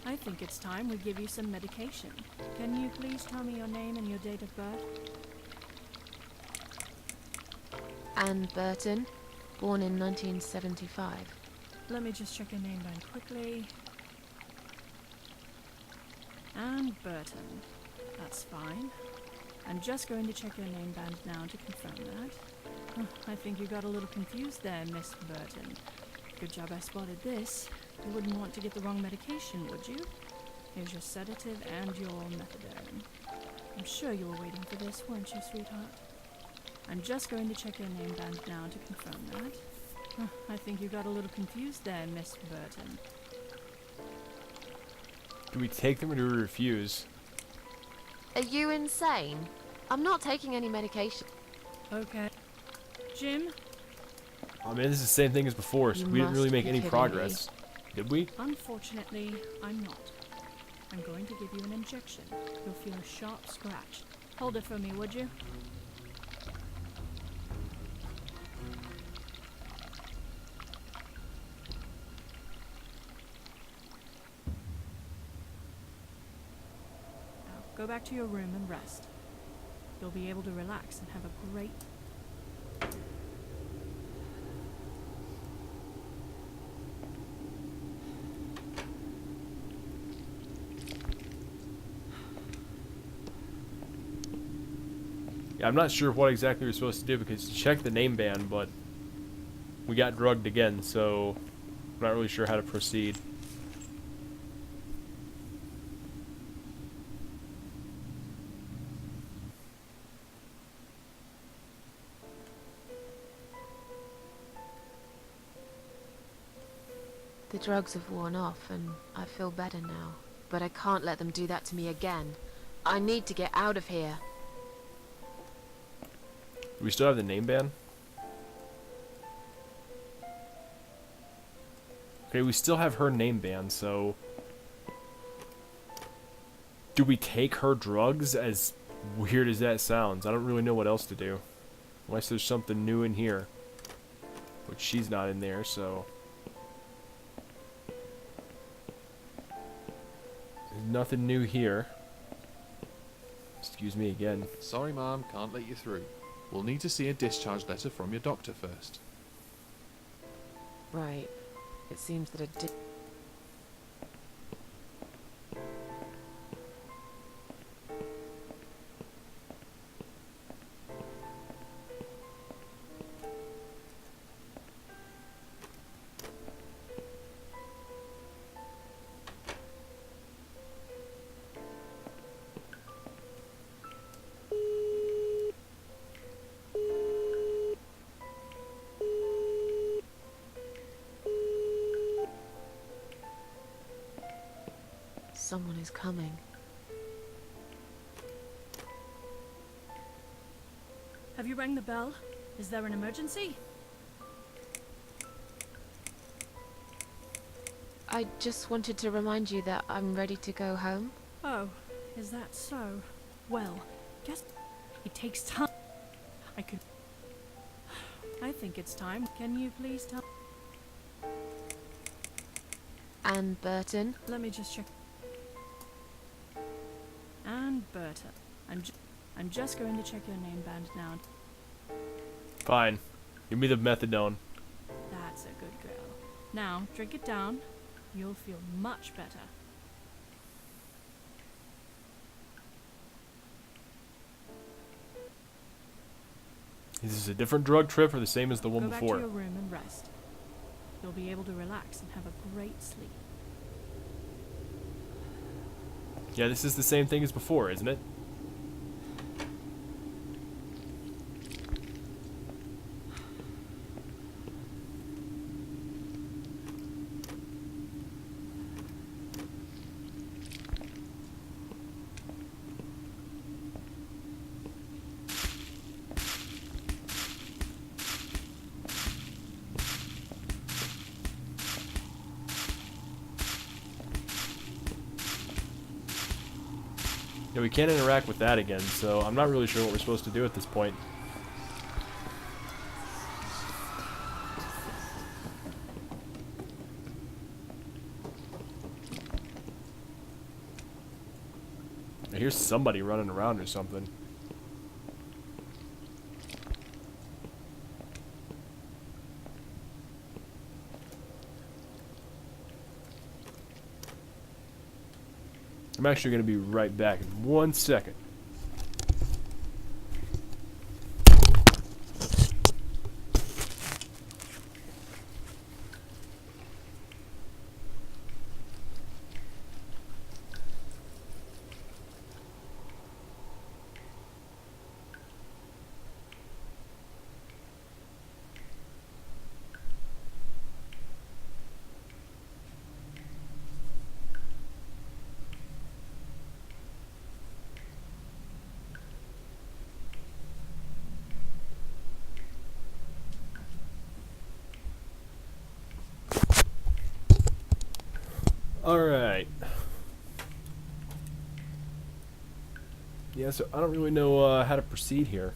I think it's time we give you some medication. Can you please tell me your name and your date of birth? Anne Burton, born in 1975. Let me just check your name band quickly. Anne Burton. That's fine. I'm just going to check your name band now to confirm that. I think you got a little confused there, Miss Burton. Good job I spotted this. You wouldn't want to get the wrong medication, would you? Here's your sedative and your methadone. I'm sure you were waiting for this, weren't you, sweetheart? I'm just going to check your name band now to confirm that. I think you got a little confused there, Miss Burton. Do we take them or do we refuse? Are you insane? I'm not taking any medication. Okay. Jim? I mean, this is the same thing as before, so You we didn't really must make be any kidding progress. Did we? Unfortunately, I'm not. I'm going to give you an injection. You'll feel a sharp scratch. Hold it for me, would you? Now, go back to your room and rest. You'll be able to relax and have a great... Yeah, I'm not sure what exactly we're supposed to do because you checked the name band, but we got drugged again, so I'm not really sure how to proceed. The drugs have worn off and I feel better now. But I can't let them do that to me again. I need to get out of here. Do we still have the name band? Okay, we still have her name band, so... Do we take her drugs? As weird as that sounds, I don't really know what else to do. Unless there's something new in here. Which she's not in there, so... There's nothing new here. Excuse me again. Sorry, Mom, can't let you through. We'll need to see a discharge letter from your doctor first. Right. It seems that someone is coming. Have you rang the bell? Is there an emergency? I just wanted to remind you that I'm ready to go home. Oh, is that so? Well, guess it takes time. I think it's time. Can you please tell... Anne Burton. Let me just check. Anne Burton. I'm just going to check your name band now. Fine. Give me the methadone. That's a good girl. Now, drink it down. You'll feel much better. Is this a different drug trip or the same as the one Go back before? to your room and rest. You'll be able to relax and have a great sleep. Yeah, this is the same thing as before, isn't it? Yeah, we can't interact with that again, so I'm not really sure what we're supposed to do at this point. I hear somebody running around or something. I'm actually going to be right back in 1 second. Alright. Yeah, so I don't really know how to proceed here.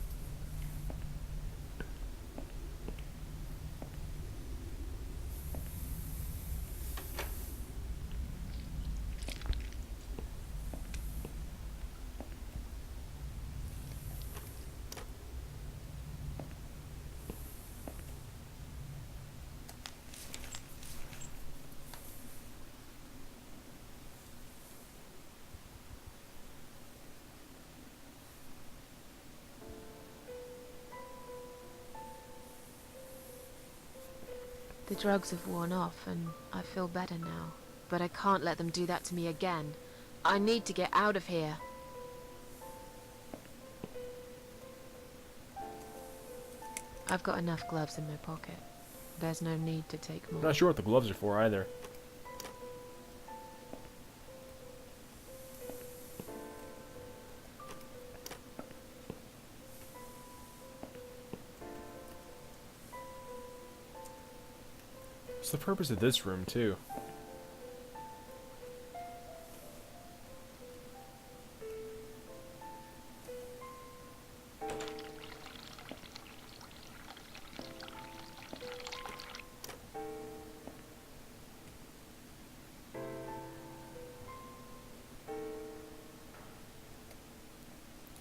The drugs have worn off and I feel better now. But I can't let them do that to me again. I need to get out of here. I've got enough gloves in my pocket. There's no need to take more. I'm not sure what the gloves are for either. What's the purpose of this room, too?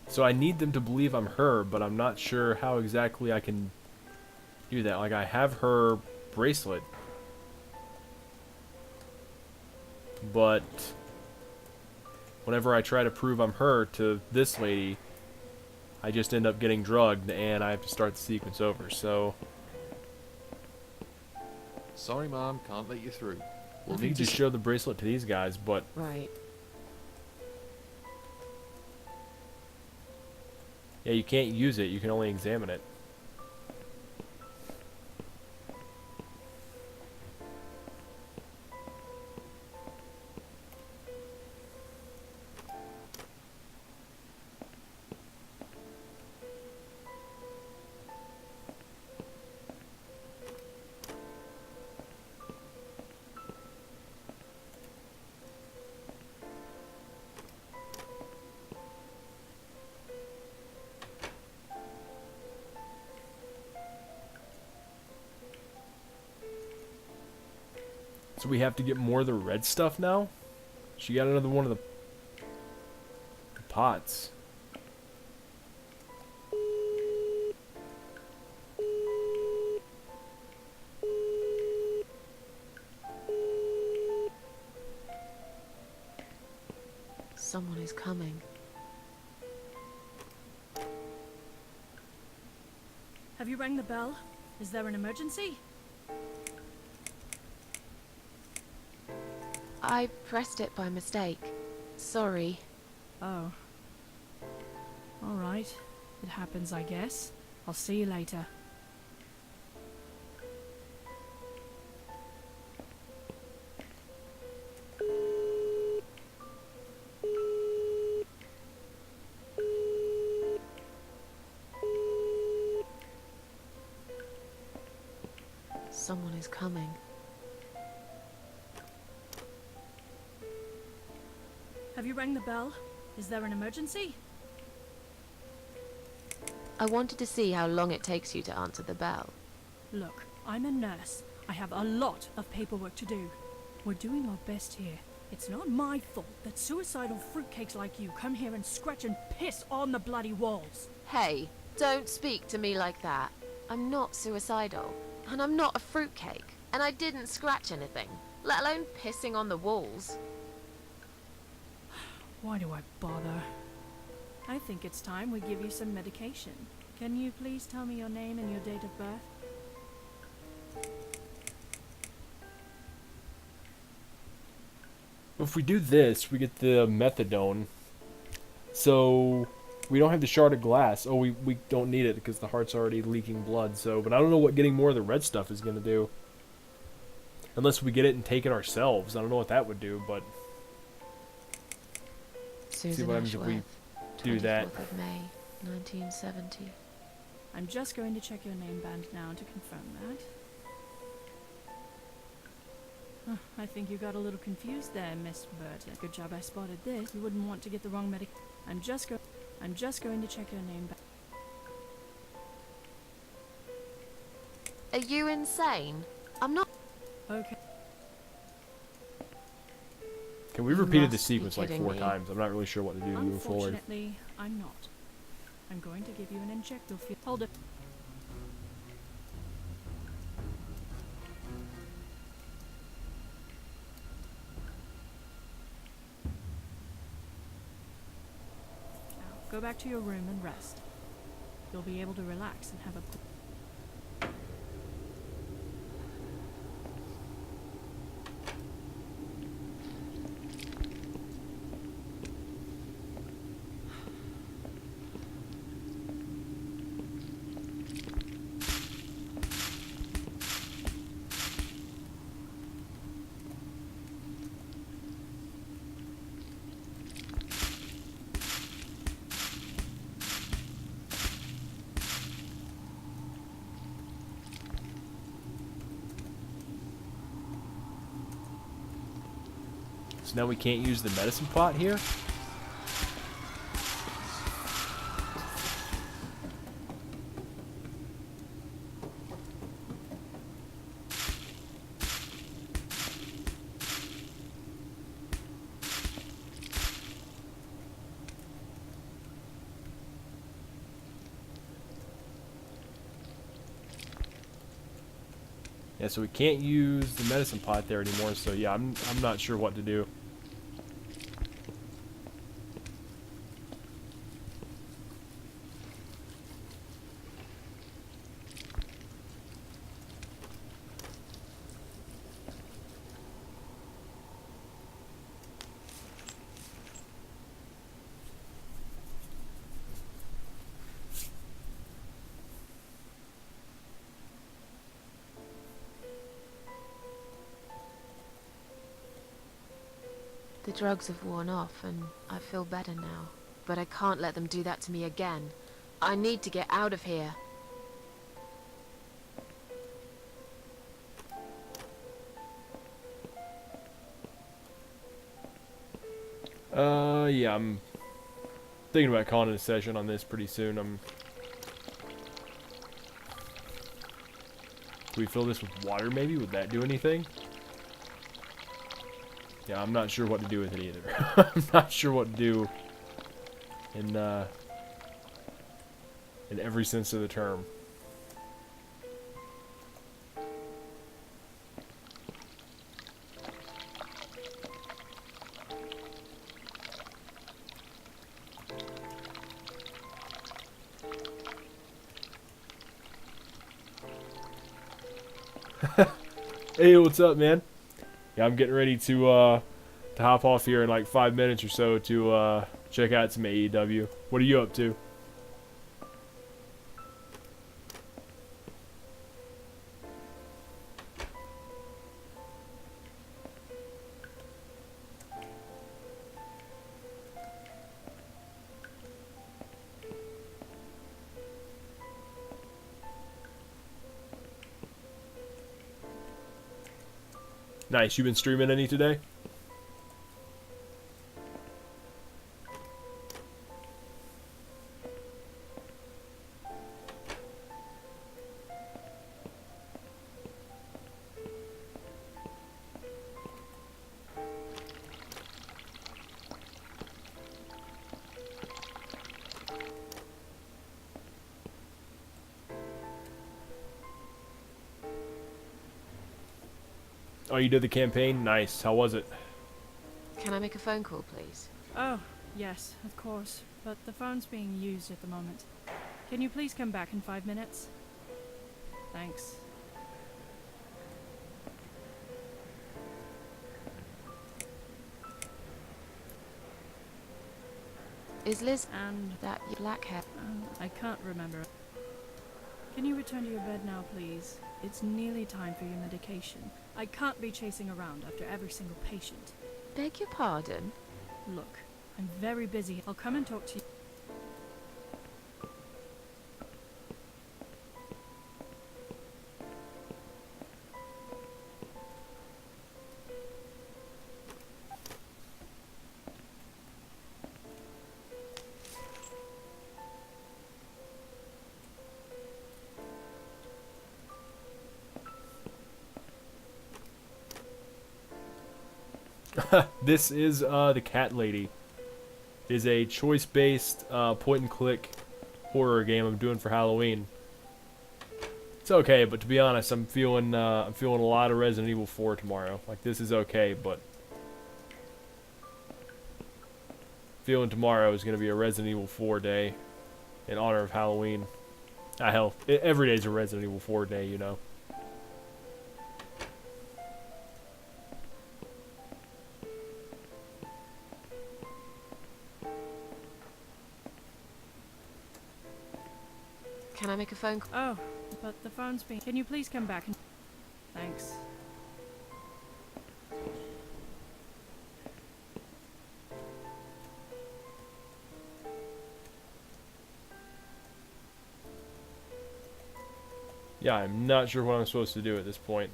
So I need them to believe I'm her, but I'm not sure how exactly I can do that. Like, I have her bracelet, but whenever I try to prove I'm her to this lady, I just end up getting drugged and I have to start the sequence over. So Sorry, Mom, can't let you through. we'll need to show the bracelet to these guys, but Right. yeah, you can't use it, you can only examine it. So we have to get more of the red stuff now? She got another one of the pots. Someone is coming. Have you rang the bell? Is there an emergency? I pressed it by mistake. Sorry. Oh. Alright. It happens, I guess. I'll see you later. Someone is coming. Have you rang the bell? Is there an emergency? I wanted to see how long it takes you to answer the bell. Look, I'm a nurse. I have a lot of paperwork to do. We're doing our best here. It's not my fault that suicidal fruitcakes like you come here and scratch and piss on the bloody walls. Hey, don't speak to me like that. I'm not suicidal, and I'm not a fruitcake, and I didn't scratch anything, let alone pissing on the walls. Why do I bother? I think it's time we give you some medication. Can you please tell me your name and your date of birth? If we do this, we get the methadone. So we don't have the shard of glass. Oh, we don't need it because the heart's already leaking blood. So, but I don't know what getting more of the red stuff is going to do. Unless we get it and take it ourselves. I don't know what that would do, but Susan see what happens if we do that. 24th of May, 1970. I'm just going to check your name band now to confirm that. I think you got a little confused there, Miss Burton. Good job I spotted this. You wouldn't want to get the wrong medic. I'm just going to check your name band. Are you insane? I'm not. Okay. Okay, we've You repeated the must be sequence like kidding 4 me. times. I'm not really sure what to do moving forward. Unfortunately, I'm not. I'm going to give you an injectable. Hold it. Now, go back to your room and rest. You'll be able to relax and have a... So now we can't use the medicine pot here? Yeah, so we can't use the medicine pot there anymore, so yeah, I'm not sure what to do. The drugs have worn off and I feel better now. But I can't let them do that to me again. I need to get out of here. Yeah, I'm thinking about calling it a session on this pretty soon. Can we fill this with water maybe? Would that do anything? Yeah, I'm not sure what to do with it either. I'm not sure what to do in every sense of the term. Hey, what's up, man? Yeah, I'm getting ready to hop off here in like 5 minutes or so to check out some AEW. What are you up to? Nice. You been streaming any today? Oh, you did the campaign? Nice. How was it? Can I make a phone call, please? Oh, yes, of course. But the phone's being used at the moment. Can you please come back in 5 minutes? Thanks. Is Liz And that your black hair? I can't remember. Can you return to your bed now, please? It's nearly time for your medication. I can't be chasing around after every single patient. Beg your pardon? Look, I'm very busy. I'll come and talk to you. This is the Cat Lady. It is a choice-based point-and-click horror game I'm doing for Halloween. It's okay, but to be honest, I'm feeling a lot of Resident Evil 4 tomorrow. Like, this is okay, but feeling tomorrow is gonna be a Resident Evil 4 day in honor of Halloween. Ah, hell, every day's a Resident Evil 4 day, you know. Can I make a phone call? Oh, but the phone's being... Can you please come back and... Thanks. Yeah, I'm not sure what I'm supposed to do at this point.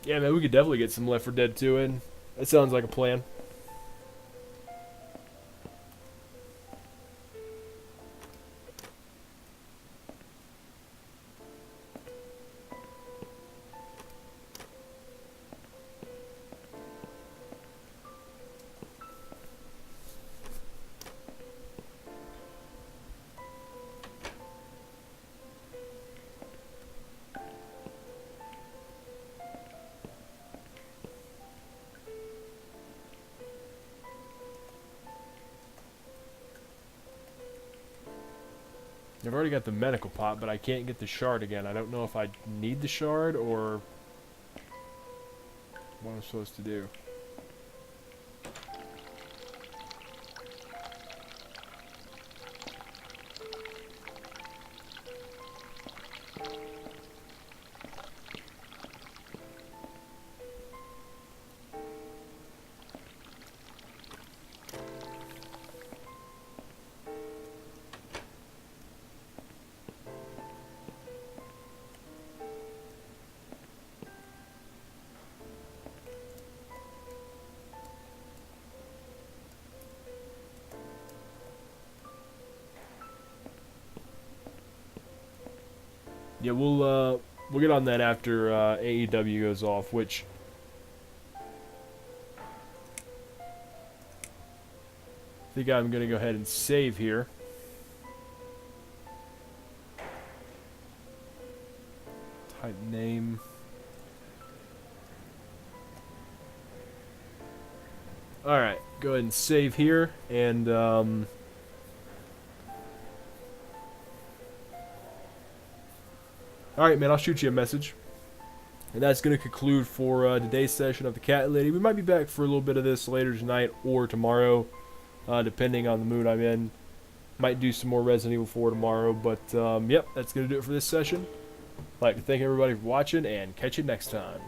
Yeah, man, we could definitely get some Left 4 Dead 2 in. That sounds like a plan. I've already got the medical pot, but I can't get the shard again. I don't know if I need the shard or what I'm supposed to do. Yeah, we'll get on that after AEW goes off, which I think I'm gonna go ahead and save here. Type name. Alright, go ahead and save here, and Alright, man, I'll shoot you a message. And that's going to conclude for today's session of the Cat Lady. We might be back for a little bit of this later tonight or tomorrow, depending on the mood I'm in. Might do some more Resident Evil 4 tomorrow, but yep, that's going to do it for this session. I'd like to thank everybody for watching, and catch you next time.